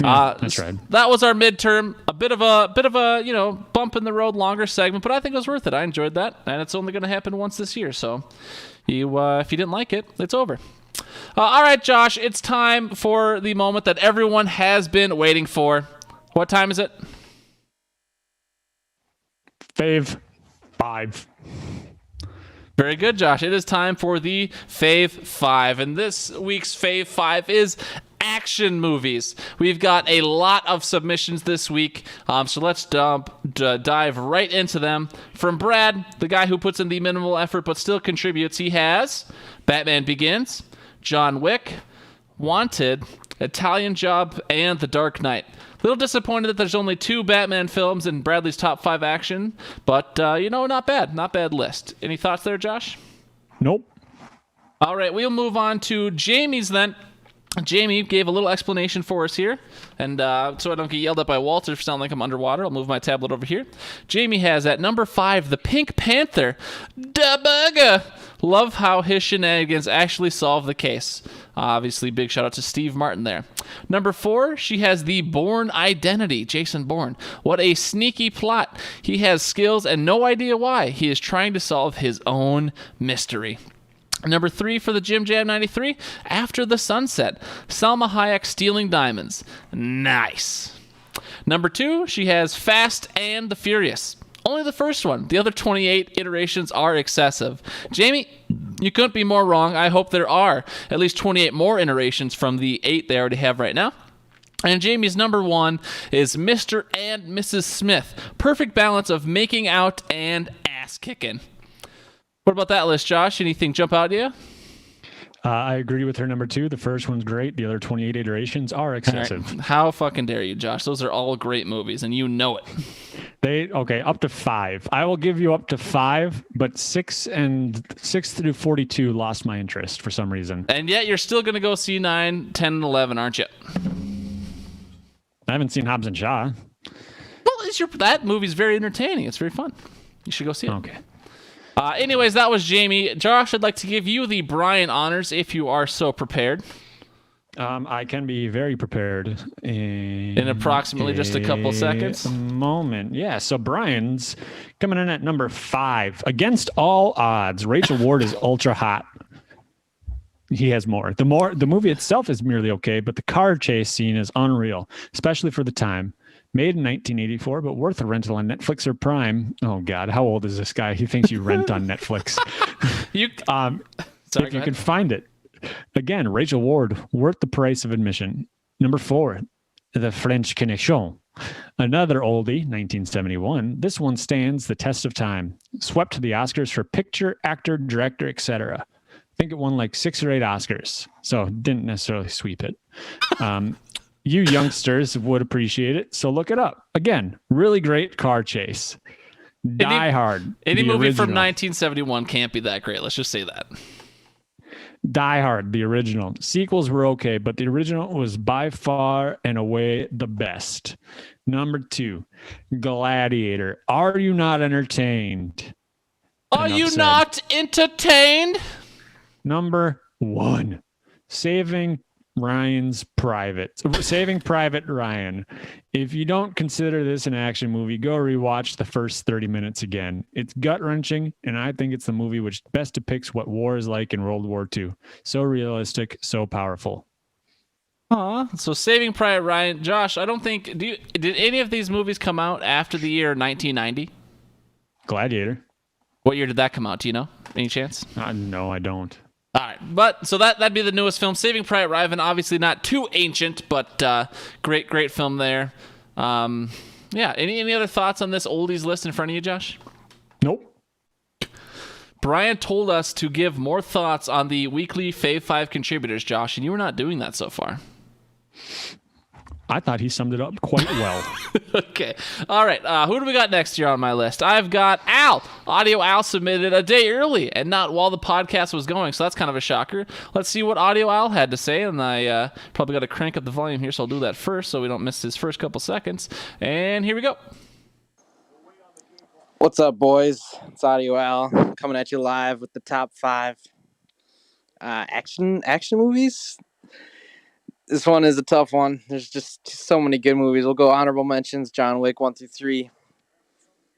That's right. That was our midterm. A bit of a bump in the road, longer segment, but I think it was worth it. I enjoyed that, and it's only going to happen once this year. So, if you didn't like it, it's over. All right, Josh, it's time for the moment that everyone has been waiting for. What time is it? Fave Five. Very good, Josh. It is time for the Fave Five, and this week's Fave Five is action movies. We've got a lot of submissions this week, so let's dive right into them. From Brad, the guy who puts in the minimal effort but still contributes, he has Batman Begins, John Wick, Wanted, Italian Job, and The Dark Knight. Little disappointed that there's only 2 Batman films in Bradley's top 5 action, but not bad. Not bad list. Any thoughts there, Josh? Nope. All right, we'll move on to Jamie's then. Jamie gave a little explanation for us here, and so I don't get yelled at by Walter for sounding like I'm underwater, I'll move my tablet over here. Jamie has at number 5, the Pink Panther. Da bugger! Love how his shenanigans actually solve the case. Obviously, big shout out to Steve Martin there. Number 4, she has the Bourne Identity, Jason Bourne. What a sneaky plot. He has skills and no idea why. He is trying to solve his own mystery. Number 3 for the Jim Jam 93, After the Sunset. Salma Hayek stealing diamonds. Nice. Number 2, she has Fast and the Furious. Only the first one. The other 28 iterations are excessive. Jamie, you couldn't be more wrong. I hope there are at least 28 more iterations from the 8 they already have right now. And Jamie's number 1 is Mr. and Mrs. Smith. Perfect balance of making out and ass kicking. What about that list, Josh? Anything jump out to you? I agree with her number 2. The first one's great. The other 28 iterations are excessive. Right. How fucking dare you, Josh? Those are all great movies, and you know it. Up to 5. I will give you up to 5, but 6 through 42 lost my interest for some reason. And yet you're still going to go see 9, 10, and 11, aren't you? I haven't seen Hobbs and Shaw. Well, that movie's very entertaining. It's very fun. You should go see it. Okay. Anyways, that was Jamie. Josh, I'd like to give you the Brian honors if you are so prepared. I can be very prepared in approximately just a couple seconds. Moment. Yeah, so Brian's coming in at number 5. Against all odds, Rachel Ward is ultra hot. He has more. The movie itself is merely okay, but the car chase scene is unreal, especially for the time. Made in 1984, but worth a rental on Netflix or Prime. Oh God, how old is this guy? He thinks you rent on Netflix. If you can find it. Again, Rachel Ward, worth the price of admission. Number 4, The French Connection. Another oldie, 1971. This one stands the test of time. Swept to the Oscars for picture, actor, director, etc. I think it won like 6 or 8 Oscars, so didn't necessarily sweep it. You youngsters would appreciate it, so look it up. Again, really great car chase. Die Hard. Any movie from 1971 can't be that great. Let's just say that. Die Hard, the original. Sequels were okay, but the original was by far and away the best. Number 2, Gladiator. Are you not entertained? Are you not entertained? Number 1, Saving Private Ryan. If you don't consider this an action movie, go rewatch the first 30 minutes again. It's gut-wrenching, and I think it's the movie which best depicts what war is like in World War II. So realistic, so powerful. So Saving Private Ryan. Josh, I don't think... Did any of these movies come out after the year 1990? Gladiator. What year did that come out? Do you know? Any chance? No, I don't. All right, but so that'd be the newest film, Saving Private Ryan. Obviously not too ancient, but great film there. Any other thoughts on this oldies list in front of you, Josh? Nope. Brian told us to give more thoughts on the weekly Fave 5 contributors, Josh, and you were not doing that so far. I thought he summed it up quite well. Okay. All right. Who do we got next here on my list? I've got Al. Audio Al submitted a day early and not while the podcast was going, so that's kind of a shocker. Let's see what Audio Al had to say, and I probably got to crank up the volume here, so I'll do that first so we don't miss his first couple seconds. And here we go. What's up, boys? It's Audio Al coming at you live with the top 5 action movies. This one is a tough one. There's just so many good movies. We'll go honorable mentions: John Wick 1 through 3,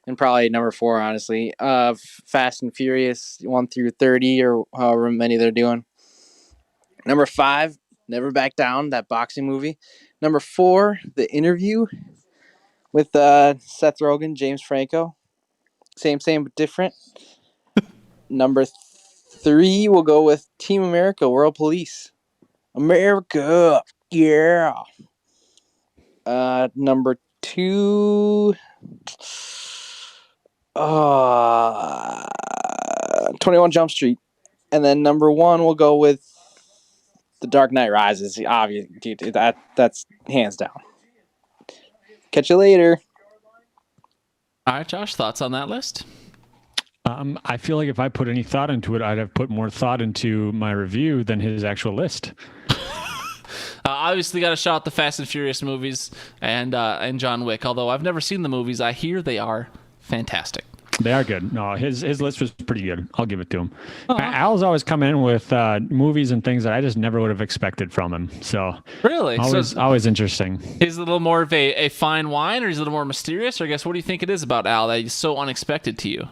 and probably number 4, honestly. Fast and Furious 1 through 30, or however many they're doing. Number 5, Never Back Down, that boxing movie. Number 4, The Interview with Seth Rogen, James Franco. Same but different. Number 3, we'll go with Team America: World Police. America, yeah. Number 2, 21 Jump Street. And then number 1, we'll go with The Dark Knight Rises. Obvious, dude, that's hands down. Catch you later. All right, Josh, thoughts on that list? I feel like if I put any thought into it, I'd have put more thought into my review than his actual list. Obviously, got to shout out the Fast and Furious movies and John Wick. Although I've never seen the movies, I hear they are fantastic. They are good. No, his list was pretty good. I'll give it to him. Al's always come in with movies and things that I just never would have expected from him. So really, always interesting. He's a little more of a fine wine, or he's a little more mysterious. Or I guess, what do you think it is about Al that he's so unexpected to you?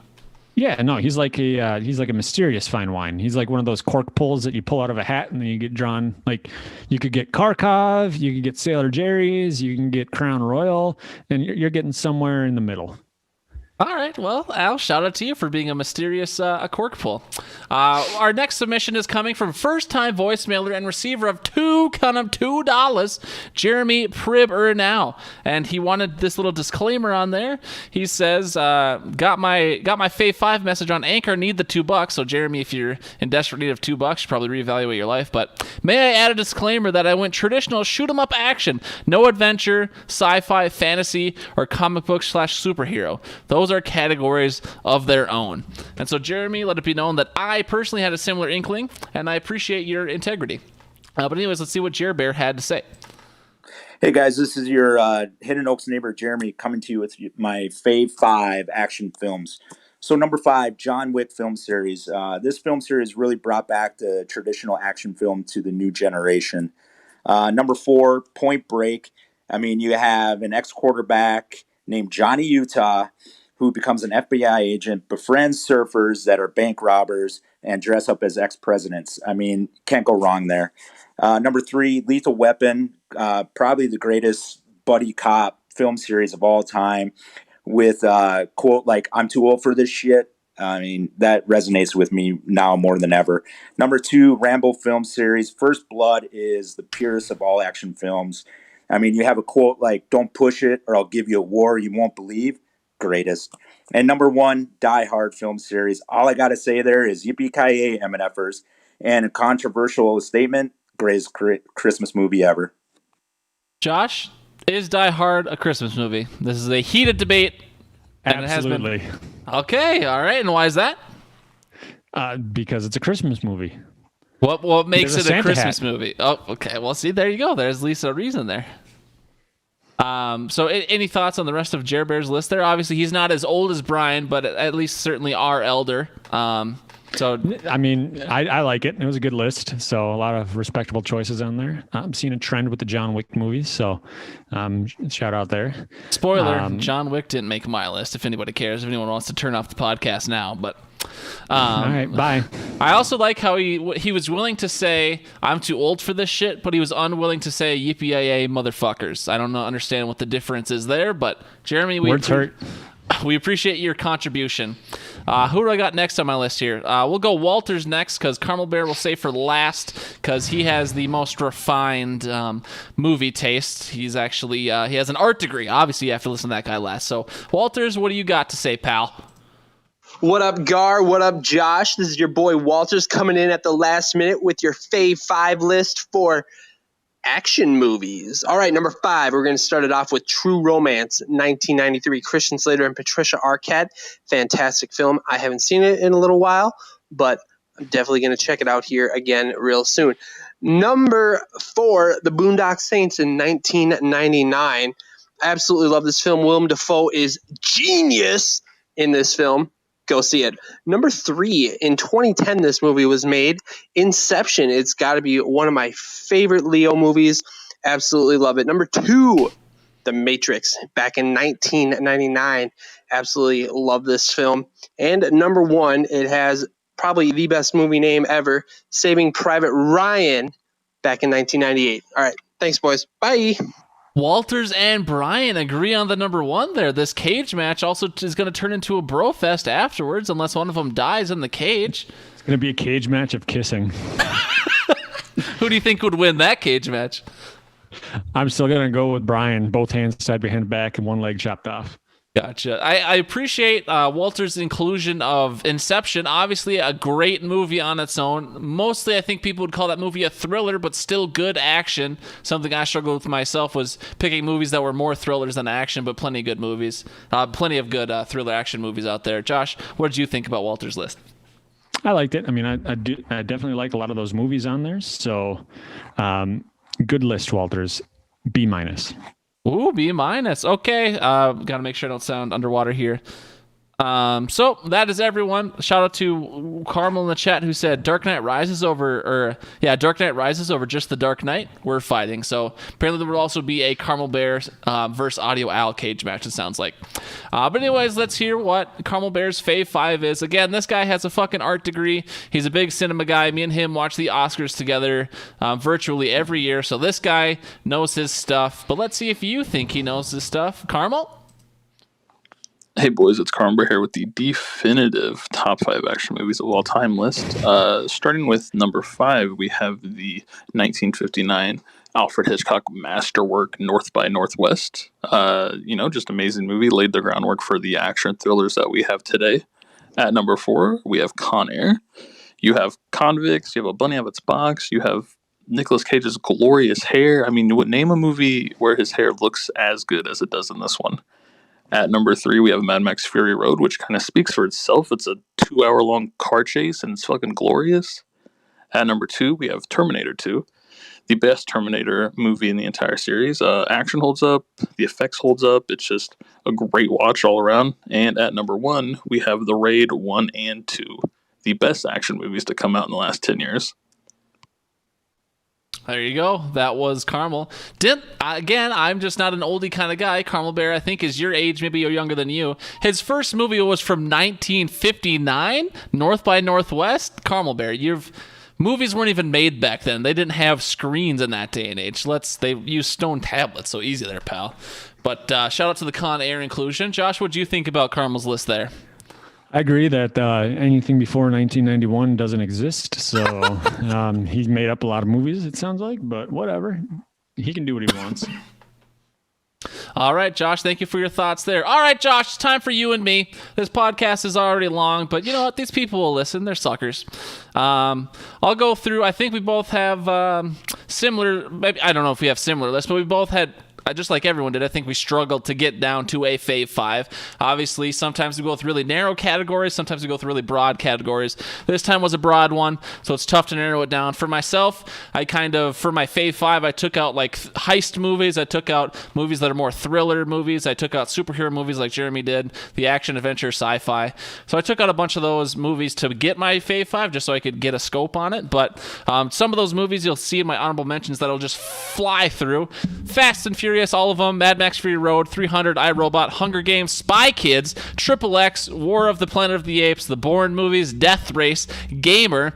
Yeah, no, he's like a mysterious fine wine. He's like one of those cork pulls that you pull out of a hat and then you get drawn. Like you could get Kharkov, you could get Sailor Jerry's, you can get Crown Royal, and you're getting somewhere in the middle. All right. Well, Al, shout out to you for being a mysterious a cork pull. Our next submission is coming from first-time voicemailer and receiver of $2, Jeremy Prib-Ernau. And he wanted this little disclaimer on there. He says, got my Fave Five message on Anchor, need the $2. So, Jeremy, if you're in desperate need of $2, you should probably reevaluate your life. But may I add a disclaimer that I went traditional shoot-'em-up action, no adventure, sci-fi, fantasy, or comic book / superhero. Those are categories of their own. And so, Jeremy, let it be known that I personally had a similar inkling, and I appreciate your integrity. But anyways, let's see what Jer Bear had to say. Hey guys, this is your Hidden Oaks neighbor Jeremy coming to you with my Fave Five action films. So number 5, John Wick film series. This film series really brought back the traditional action film to the new generation. Number 4, Point Break. I mean, you have an ex-quarterback named Johnny Utah who becomes an FBI agent, befriends surfers that are bank robbers, and dress up as ex-presidents. I mean, can't go wrong there. Number 3, Lethal Weapon, probably the greatest buddy cop film series of all time, with quote like, "I'm too old for this shit." I mean, that resonates with me now more than ever. Number 2, Rambo film series. First Blood is the purest of all action films. I mean, you have a quote like, "Don't push it or I'll give you a war you won't believe." Greatest. And number 1, Die Hard film series. All I got to say there is yippee-ki-yay, MNFers. And a controversial statement, greatest Christmas movie ever. Josh, is Die Hard a Christmas movie? This is a heated debate. And Absolutely. It has been... Okay, all right. And why is that? Because it's a Christmas movie. What makes it a Christmas hat. movie? Oh, okay. Well, see, there you go. There's at least a reason there. So any thoughts on the rest of Jer Bear's list there? Obviously, he's not as old as Brian, but at least certainly are elder. So I mean, I like it. It was a good list. So a lot of respectable choices on there. I'm seeing a trend with the John Wick movies. So shout out there. Spoiler, John Wick didn't make my list, if anybody cares, if anyone wants to turn off the podcast now. But all right, bye. I also like how he was willing to say, "I'm too old for this shit," but he was unwilling to say, "Yippee-yay, motherfuckers." I don't understand what the difference is there, but Jeremy, words hurt. We appreciate your contribution. Who do I got next on my list here? We'll go Walters next, because Carmel Bear will say for last, because he has the most refined movie taste. He's actually he has an art degree. Obviously, you have to listen to that guy last. So, Walters, what do you got to say, pal? What up, Gar? What up, Josh? This is your boy Walters coming in at the last minute with your Fave Five list for action movies. All right, number 5, we're going to start it off with True Romance, 1993. Christian Slater and Patricia Arquette. Fantastic film. I haven't seen it in a little while, but I'm definitely going to check it out here again real soon. Number 4, The Boondock Saints in 1999. I absolutely love this film. Willem Dafoe is genius in this film. Go see it. Number 3, in 2010, this movie was made. Inception. It's got to be one of my favorite Leo movies. Absolutely love it. Number 2, The Matrix, back in 1999. Absolutely love this film. And number 1, it has probably the best movie name ever, Saving Private Ryan, back in 1998. All right. Thanks, boys. Bye. Walters and Brian agree on the number 1 there. This cage match also is going to turn into a bro fest afterwards unless one of them dies in the cage. It's going to be a cage match of kissing. Who do you think would win that cage match? I'm still going to go with Brian. Both hands side behind back and one leg chopped off. Gotcha. I appreciate Walter's inclusion of Inception. Obviously, a great movie on its own. Mostly, I think people would call that movie a thriller, but still good action. Something I struggled with myself was picking movies that were more thrillers than action, but plenty of good movies. Plenty of good thriller action movies out there. Josh, what did you think about Walter's list? I liked it. I mean, I definitely like a lot of those movies on there. So, good list, Walters. B-. Ooh, B-. Okay. Got to make sure I don't sound underwater here. So that is everyone. Shout out to Carmel in the chat who said Dark Knight Rises over just The Dark Knight. We're fighting. So apparently there will also be a Carmel Bears versus Audio Al cage match, it sounds like. But anyways, let's hear what Carmel Bears Fave Five is. Again, this guy has a fucking art degree. He's a big cinema guy. Me and him watch the Oscars together virtually every year. So this guy knows his stuff. But let's see if you think he knows his stuff. Carmel? Hey boys, it's Carmber here with the definitive top 5 action movies of all time list. Starting with number 5, we have the 1959 Alfred Hitchcock masterwork North by Northwest. Just amazing movie, laid the groundwork for the action thrillers that we have today. At number 4, we have Con Air. You have convicts, you have a bunny of its box, you have Nicolas Cage's glorious hair. I mean, name a movie where his hair looks as good as it does in this one. At number 3, we have Mad Max Fury Road, which kind of speaks for itself. It's a 2-hour-long car chase, and it's fucking glorious. At number 2, we have Terminator 2, the best Terminator movie in the entire series. Action holds up, the effects holds up. It's just a great watch all around. And at number 1, we have The Raid 1 and 2, the best action movies to come out in the last 10 years. There you go. That was Carmel. Again, I'm just not an oldie kind of guy. Carmel Bear, I think, is your age. Maybe you're younger than you. His first movie was from 1959, North by Northwest. Carmel Bear, movies weren't even made back then. They didn't have screens in that day and age. They used stone tablets, so easy there, pal. But shout out to the Con Air inclusion. Josh, what do you think about Carmel's list there? I agree that anything before 1991 doesn't exist. So he's made up a lot of movies, it sounds like, but whatever. He can do what he wants. All right, Josh, thank you for your thoughts there. All right, Josh, it's time for you and me. This podcast is already long, but you know what? These people will listen. They're suckers. I'll go through. I think we both have similar, maybe I don't know if we have similar lists, but we both had, just like everyone did, I think we struggled to get down to a Fave Five. Obviously, sometimes we go with really narrow categories. Sometimes we go with really broad categories. This time was a broad one, so it's tough to narrow it down. For myself, for my Fave Five, I took out like heist movies. I took out movies that are more thriller movies. I took out superhero movies like Jeremy did, the action, adventure, sci-fi. So I took out a bunch of those movies to get my Fave Five just so I could get a scope on it. But some of those movies you'll see in my honorable mentions that I'll just fly through. Fast and Furious, all of them. Mad Max Fury Road, 300, iRobot, Hunger Games, Spy Kids, Triple X, War of the Planet of the Apes, the Bourne movies, Death Race, Gamer,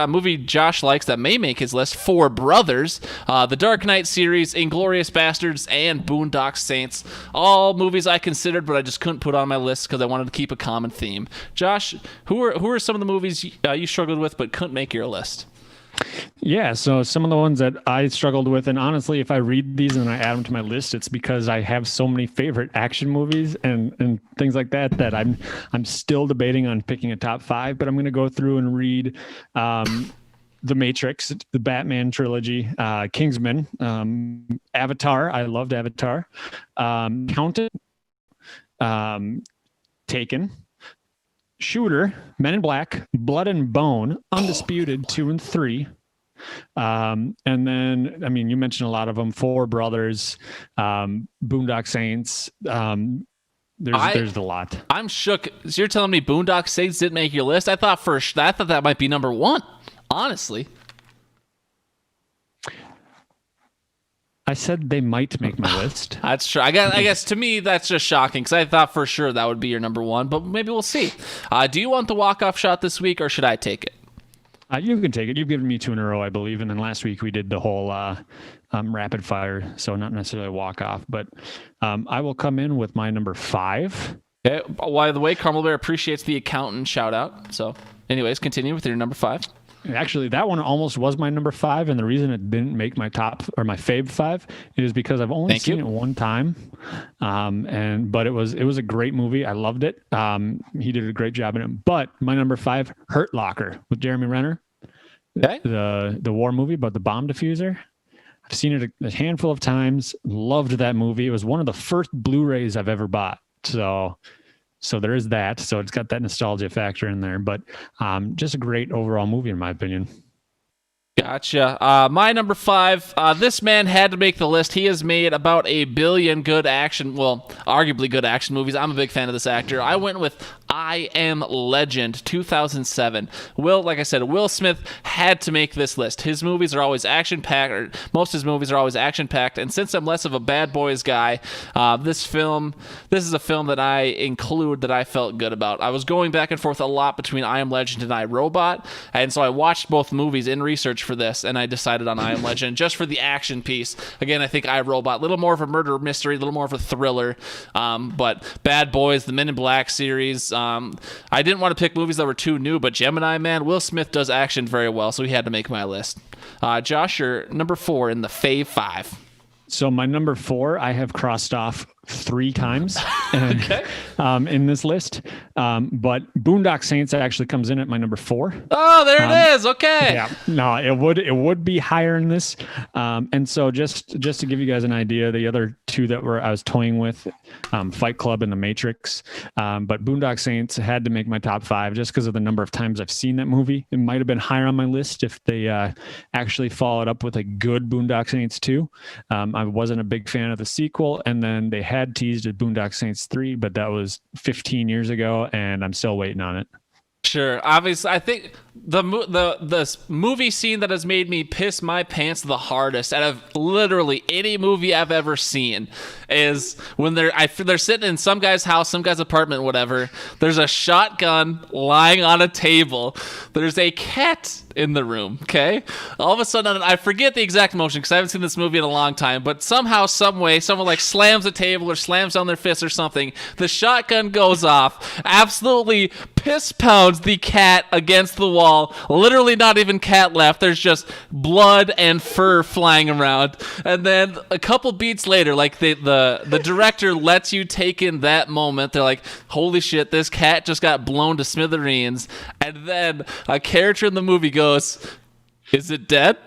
movie Josh likes that may make his list, Four Brothers, the Dark Knight series, Inglourious Bastards, and Boondock Saints. All movies I considered, but I just couldn't put on my list because I wanted to keep a common theme. Josh, who are some of the movies you struggled with but couldn't make your list? Yeah, so some of the ones that I struggled with, and honestly, if I read these and I add them to my list, it's because I have so many favorite action movies and things like that I'm still debating on picking a top 5, but I'm going to go through and read The Matrix, the Batman trilogy, Kingsman, Avatar. I loved Avatar. Counted, Taken, Shooter, Men in Black, Blood and Bone, Undisputed 2 and 3. And then, I mean, you mentioned a lot of them: Four Brothers, Boondock Saints. There's a lot. I'm shook. So you're telling me Boondock Saints didn't make your list? I thought that might be number one. Honestly, I said they might make my list. that's true. I guess to me that's just shocking because I thought for sure that would be your number one, but maybe we'll see. Do you want the walk-off shot this week, or should I take it? You can take it. You've given me 2 in a row, I believe, and then last week we did the whole rapid fire, so not necessarily a walk-off, but I will come in with my number 5. Okay. By the way, Carmel Bear appreciates the accountant shout-out. So, anyways, continue with your number 5. Actually, that one almost was my number 5, and the reason it didn't make my top or my Fave 5 is because I've only seen it one time, but it was a great movie. I loved it. He did a great job in it. But my number 5, Hurt Locker with Jeremy Renner, okay, the war movie about the bomb diffuser. I've seen it a handful of times. Loved that movie. It was one of the first Blu-rays I've ever bought. So there is that. So it's got that nostalgia factor in there, but just a great overall movie in my opinion. Gotcha. My number 5, this man had to make the list. He has made about 1 billion good action, well, arguably good action movies. I'm a big fan of this actor. I went with I Am Legend, 2007. Like I said, Will Smith had to make this list. His movies are always action-packed, or most of his movies are always action-packed, and since I'm less of a Bad Boys guy, this is a film that I include that I felt good about. I was going back and forth a lot between I Am Legend and I, Robot, and so I watched both movies in research for this, and I decided on I Am Legend just for the action piece. Again, I think I, Robot, a little more of a murder mystery, a little more of a thriller, but Bad Boys, the Men in Black series, I didn't want to pick movies that were too new, but Gemini Man, Will Smith does action very well, so he had to make my list. Josh, you're number 4 in the Fave Five. So my number 4, I have crossed off 3 times Okay. In this list. But Boondock Saints actually comes in at my number 4. Oh, there it is. Okay. Yeah, no, it would be higher in this. And so just to give you guys an idea, the other 2 that I was toying with, Fight Club and The Matrix. But Boondock Saints had to make my top 5 just because of the number of times I've seen that movie. It might have been higher on my list if they actually followed up with a good Boondock Saints 2. I wasn't a big fan of the sequel, and then they had teased at Boondock Saints 3, but that was 15 years ago, and I'm still waiting on it. Sure. Obviously, I think the movie scene that has made me piss my pants the hardest out of literally any movie I've ever seen is when they're sitting in some guy's house, some guy's apartment, whatever. There's a shotgun lying on a table. There's a cat in the room, okay? All of a sudden, I forget the exact motion because I haven't seen this movie in a long time, but somehow, some way, someone like slams a table or slams down their fist or something. The shotgun goes off, absolutely piss pounds the cat against the wall. Literally not even cat left. There's just blood and fur flying around. And then a couple beats later, like the director lets you take in that moment. They're like, holy shit, this cat just got blown to smithereens. And then a character in the movie goes, is it dead?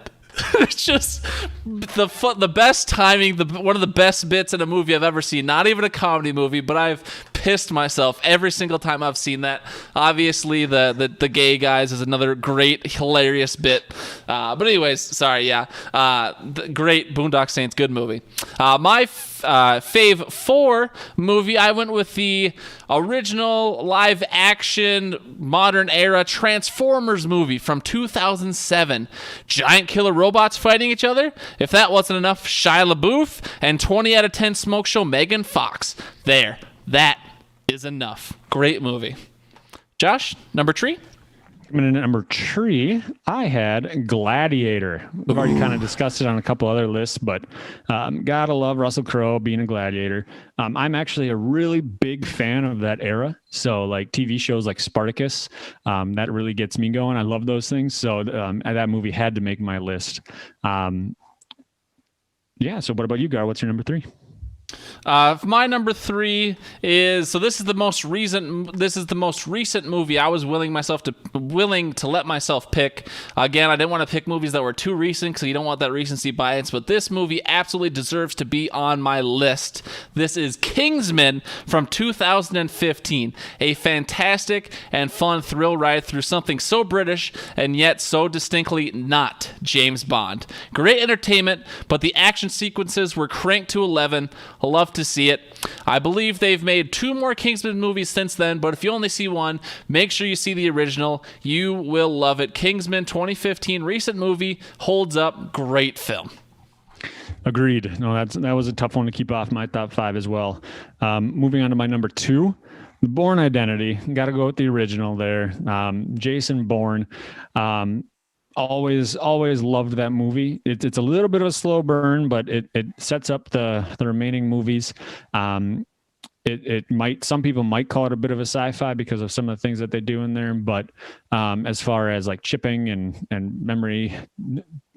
It's just the best timing, one of the best bits in a movie I've ever seen. Not even a comedy movie, but I've pissed myself every single time I've seen that. Obviously, the gay guys is another great, hilarious bit. But anyways, sorry, yeah. Great Boondock Saints, good movie. My Fave 4 movie, I went with the original live-action, modern-era Transformers movie from 2007. Giant killer robots fighting each other? If that wasn't enough, Shia LaBeouf and 20 out of 10 smoke show Megan Fox. There. That is enough. Great movie. Josh, number 3? Coming in at number 3, I had Gladiator. We've already kind of discussed it on a couple other lists, but gotta love Russell Crowe being a gladiator. I'm actually a really big fan of that era. So like TV shows like Spartacus, that really gets me going. I love those things. So that movie had to make my list. Yeah. So what about you, Gar? What's your number 3? My number 3 is, so this is the most recent movie I was willing to let myself pick. Again, I didn't want to pick movies that were too recent because you don't want that recency bias, but this movie absolutely deserves to be on my list. This is Kingsman from 2015, a fantastic and fun thrill ride through something so British and yet so distinctly not James Bond. Great entertainment, but the action sequences were cranked to 11. I love to see it. I believe they've made 2 more Kingsman movies since then, but if you only see one, make sure you see the original. You will love it. Kingsman 2015, recent movie, holds up. Great film. Agreed. No, that was a tough one to keep off my top 5 as well. Moving on to my number 2, The Bourne Identity. Got to go with the original there. Jason Bourne. Always loved that movie. It's a little bit of a slow burn, but it sets up the remaining movies. Some people might call it a bit of a sci-fi because of some of the things that they do in there, but as far as like chipping and memory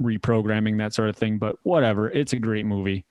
reprogramming, that sort of thing, but whatever, it's a great movie.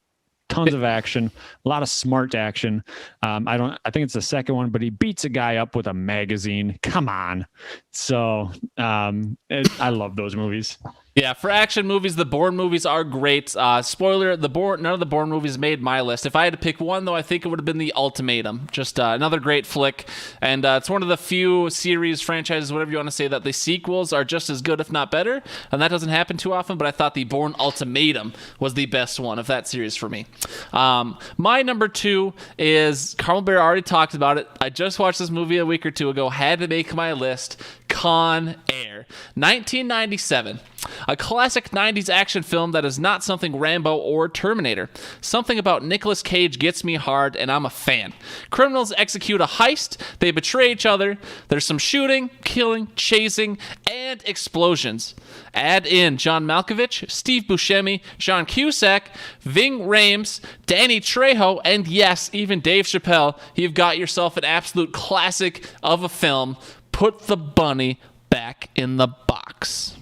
Tons of action, a lot of smart action. I think it's the second one, but he beats a guy up with a magazine. Come on. So I love those movies. Yeah, for action movies, the Bourne movies are great. Spoiler, none of the Bourne movies made my list. If I had to pick one, though, I think it would have been The Ultimatum. Just another great flick. And it's one of the few series, franchises, whatever you want to say, that the sequels are just as good, if not better. And that doesn't happen too often, but I thought The Bourne Ultimatum was the best one of that series for me. My number 2 is, Carmel Bear already talked about it. I just watched this movie a week or two ago, had to make my list. Con Air, 1997. A classic 90s action film that is not something Rambo or Terminator. Something about Nicolas Cage gets me hard, and I'm a fan. Criminals execute a heist, they betray each other, there's some shooting, killing, chasing, and explosions. Add in John Malkovich, Steve Buscemi, John Cusack, Ving Rhames, Danny Trejo, and yes, even Dave Chappelle. You've got yourself an absolute classic of a film. Put the bunny back in the box.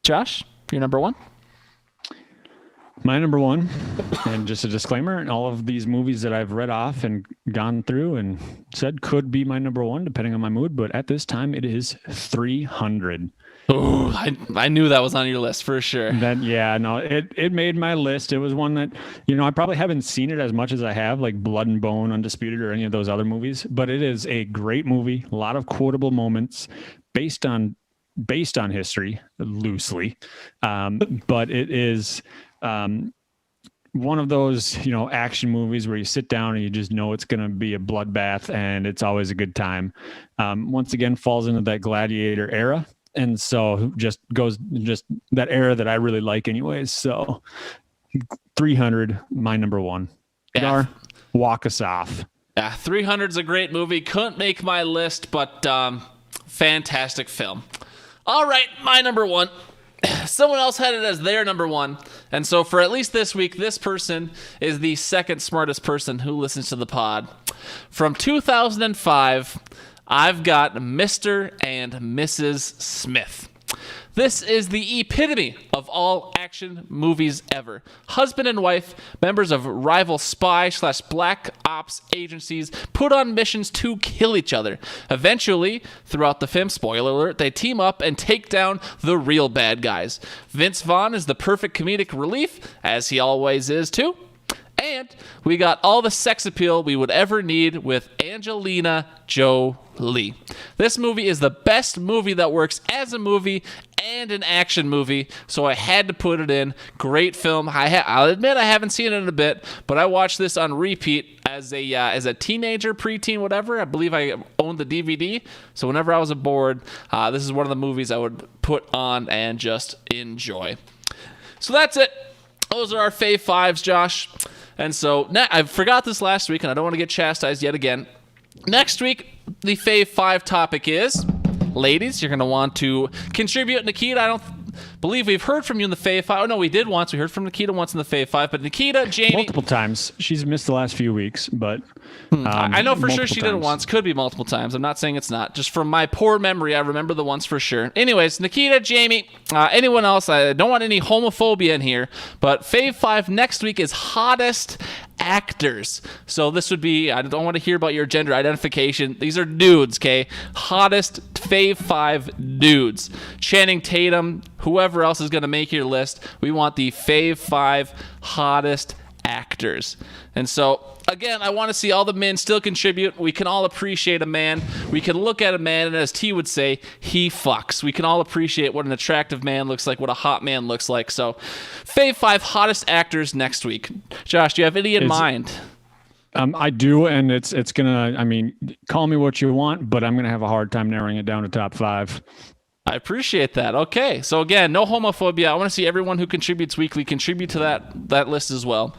Josh, your number 1? My number 1, and just a disclaimer, all of these movies that I've read off and gone through and said could be my number 1 depending on my mood, but at this time it is 300. Oh, I knew that was on your list for sure. It made my list. It was one that, I probably haven't seen it as much as I have, like Blood and Bone, Undisputed, or any of those other movies, but it is a great movie. A lot of quotable moments based on history loosely. But it is one of those, action movies where you sit down and you just know it's going to be a bloodbath and it's always a good time. Once again, falls into that Gladiator era. And so just that era that I really like anyways. So 300, my number 1. Dar, walk us off. Yeah, 300 is a great movie. Couldn't make my list, but fantastic film. All right, my number 1. Someone else had it as their number 1. And so for at least this week, this person is the second smartest person who listens to the pod. From 2005... I've got Mr. and Mrs. Smith. This is the epitome of all action movies ever. Husband and wife, members of rival spy/black ops agencies, put on missions to kill each other. Eventually, throughout the film, spoiler alert, they team up and take down the real bad guys. Vince Vaughn is the perfect comedic relief, as he always is too. And we got all the sex appeal we would ever need with Angelina Jolie. This movie is the best movie that works as a movie and an action movie, so I had to put it in. Great film. I'll admit I haven't seen it in a bit, but I watched this on repeat as a teenager, preteen, whatever. I believe I owned the DVD, so whenever I was bored, this is one of the movies I would put on and just enjoy. So that's it. Those are our Fave Fives, Josh. And so I forgot this last week, and I don't want to get chastised yet again. Next week, the Fave 5 topic is, ladies, you're going to want to contribute. Nikita, I don't believe we've heard from you in the Fave 5. Oh, no, we did once. We heard from Nikita once in the Fave 5. But Nikita, Jamie... Multiple times. She's missed the last few weeks, but... I know for sure she did it once. Could be multiple times. I'm not saying it's not. Just from my poor memory, I remember the ones for sure. Anyways, Nikita, Jamie, anyone else, I don't want any homophobia in here, but Fave 5 next week is hottest actors. So this would be, I don't want to hear about your gender identification. These are dudes, okay? Hottest Fave Five dudes. Channing Tatum, whoever else is going to make your list. We want the Fave Five hottest actors. And so, again, I want to see all the men still contribute. We can all appreciate a man. We can look at a man, and as T would say, he fucks. We can all appreciate what an attractive man looks like, what a hot man looks like. So, Fave 5 hottest actors next week. Josh, do you have any in mind? I do, and it's gonna, I mean, call me what you want, but I'm gonna have a hard time narrowing it down to top 5. I appreciate that. Okay. So, again, no homophobia. I want to see everyone who contributes weekly contribute to that list as well.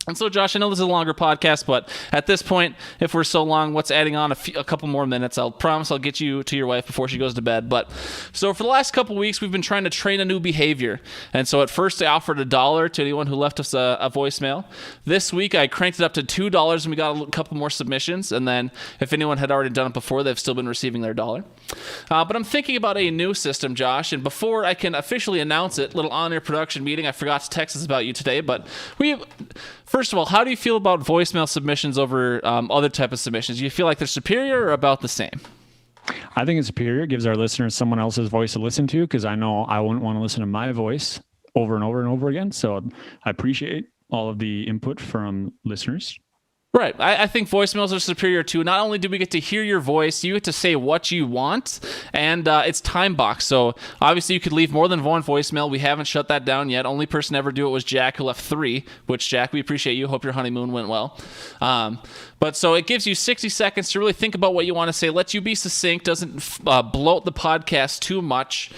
And so, Josh, I know this is a longer podcast, but at this point, if we're so long, what's adding on a couple more minutes? I'll promise I'll get you to your wife before she goes to bed. But so for the last couple weeks, we've been trying to train a new behavior. And so at first, I offered $1 to anyone who left us a voicemail. This week, I cranked it up to $2, and we got a couple more submissions. And then if anyone had already done it before, they've still been receiving their $1. But I'm thinking about a new system, Josh. And before I can officially announce it, little on-air production meeting, I forgot to text us about you today. But first of all, how do you feel about voicemail submissions over other type of submissions? Do you feel like they're superior or about the same? I think it's superior. It gives our listeners someone else's voice to listen to, because I know I wouldn't want to listen to my voice over and over and over again. So I appreciate all of the input from listeners. Right. I think voicemails are superior too. Not only do we get to hear your voice, you get to say what you want, and it's time boxed. So obviously you could leave more than one voicemail. We haven't shut that down yet. Only person to ever do it was Jack, who left 3, which, Jack, we appreciate you. Hope your honeymoon went well. But so it gives you 60 seconds to really think about what you want to say. Lets you be succinct, doesn't bloat the podcast too much.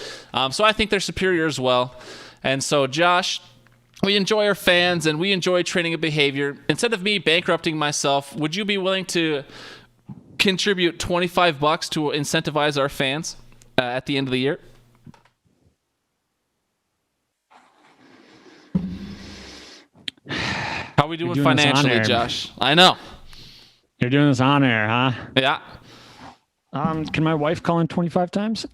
So I think they're superior as well. And so, Josh, we enjoy our fans, and we enjoy training a behavior. Instead of me bankrupting myself, would you be willing to contribute $25 to incentivize our fans at the end of the year? How are we doing financially, Josh? I know. You're doing this on air, huh? Yeah. Can my wife call in 25 times?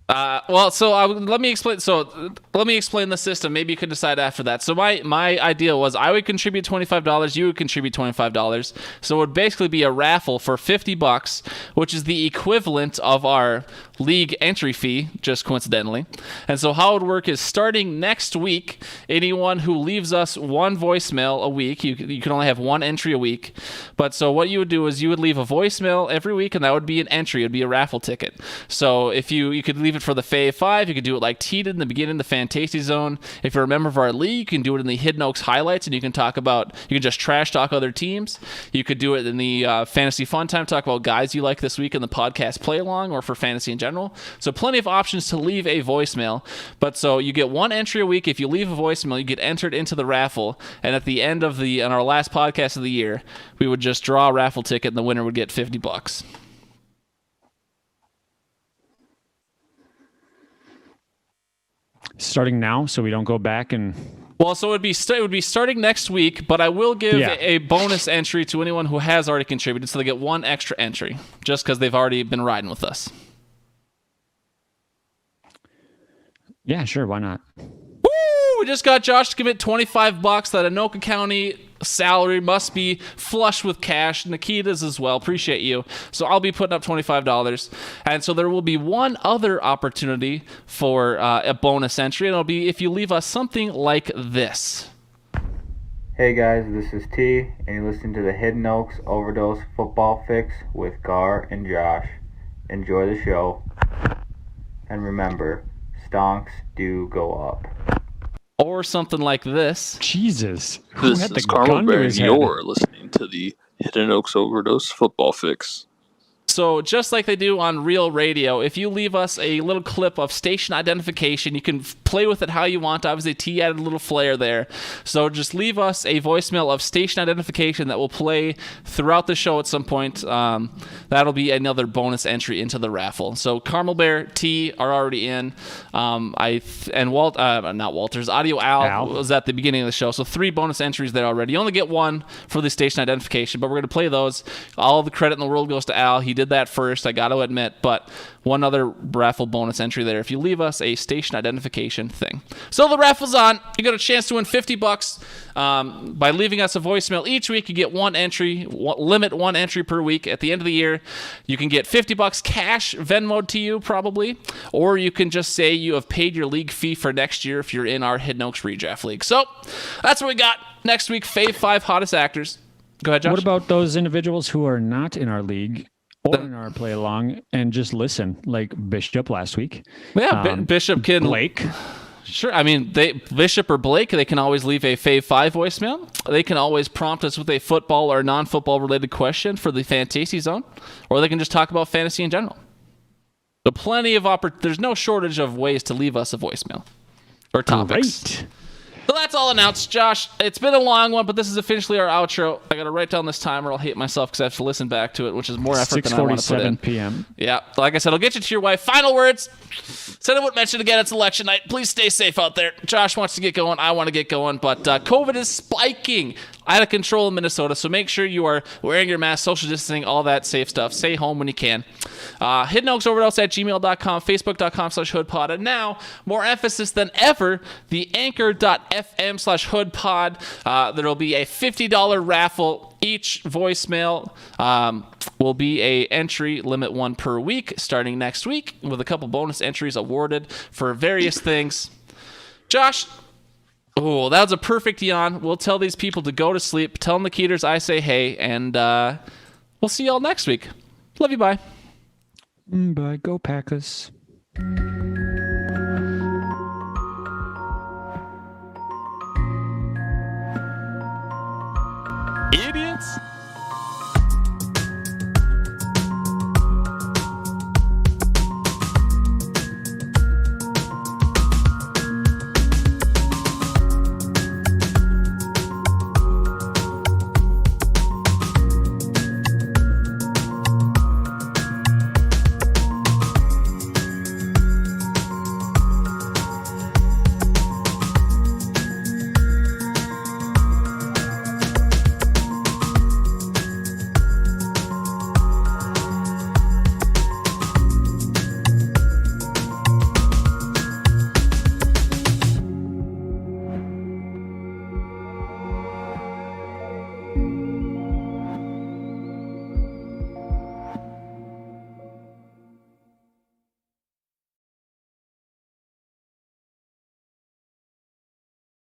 Let me explain. So let me explain the system. Maybe you could decide after that. So my idea was I would contribute $25. You would contribute $25. So it would basically be a raffle for $50, which is the equivalent of our league entry fee, just coincidentally. And so how it would work is starting next week, anyone who leaves us one voicemail a week, you can only have one entry a week. But so what you would do is you would leave a voicemail every week, and that would be an entry. It would be a raffle ticket. So if you could leave it for the Fave 5, you could do it like T did in the beginning, the Fantasy Zone. If you're a member of our league, you can do it in the Hidden Oaks highlights, and you can just trash talk other teams. You could do it in the Fantasy Fun Time, talk about guys you like this week in the podcast play along, or for fantasy in general. So plenty of options to leave a voicemail. But so you get one entry a week. If you leave a voicemail, you get entered into the raffle. And at the end of on our last podcast of the year, we would just draw a raffle ticket, and the winner would get $50. Starting now, so we don't go back and... Well, so it would be starting next week, but I will give a bonus entry to anyone who has already contributed, so they get one extra entry, just because they've already been riding with us. Yeah, sure, why not? Woo! We just got Josh to commit $25. That Anoka County salary must be flush with cash. Nikita's as well. Appreciate you. So I'll be putting up $25. And so there will be one other opportunity for a bonus entry, and it'll be if you leave us something like this. Hey guys, this is T, and you're listening to the Hidden Oaks Overdose Football Fix with Gar and Josh. Enjoy the show. And remember, stonks do go up. Or something like this. Jesus. This is Carmel Bear, and you're listening to the Hidden Oaks Overdose Football Fix. So just like they do on Real Radio, if you leave us a little clip of station identification, you can play with it how you want. Obviously, T added a little flair there. So just leave us a voicemail of station identification that will play throughout the show at some point. That'll be another bonus entry into the raffle. So Carmel Bear, T are already in. Not Walters, Audio Al was at the beginning of the show. So 3 bonus entries there already. You only get one for the station identification, but we're going to play those. All the credit in the world goes to Al. He did did that first, I got to admit. But one other raffle bonus entry there if you leave us a station identification thing. So the raffle's on. You got a chance to win $50 by leaving us a voicemail each week. You get one entry, limit one entry per week. At the end of the year, you can get $50 cash Venmoed to you probably, or you can just say you have paid your league fee for next year if you're in our Hidden Oaks redraft league. So that's what we got. Next week, Fave 5 hottest actors. Go ahead, Josh. What about those individuals who are not in our league or in our play along and just listen, like Bishop last week? Yeah, Bishop can. Blake. Sure. I mean, Bishop or Blake, they can always leave a Fave 5 voicemail. They can always prompt us with a football or non-football related question for the Fantasy Zone, or they can just talk about fantasy in general. So plenty of there's no shortage of ways to leave us a voicemail or topics. Great. So that's all announced, Josh. It's been a long one, but this is officially our outro. I got to write down this time or I'll hate myself because I have to listen back to it, which is more effort than I want to put in. 6:47 p.m. Yeah, like I said, I'll get you to your wife. Final words. Said I wouldn't mention again, it's election night. Please stay safe out there. Josh wants to get going. I want to get going, but COVID is spiking out of control in Minnesota, so make sure you are wearing your mask, social distancing, all that safe stuff. Stay home when you can. Hidden Oaks Overdose at gmail.com, facebook.com/hoodpod, and now, more emphasis than ever, the anchor.fm/hoodpod. There will be a $50 raffle. Each voicemail will be a entry, limit one per week, starting next week, with a couple bonus entries awarded for various things. Josh, oh, that was a perfect yawn. We'll tell these people to go to sleep. Tell them the Keeters I say hey, and we'll see y'all next week. Love you, bye. Bye, go Packers.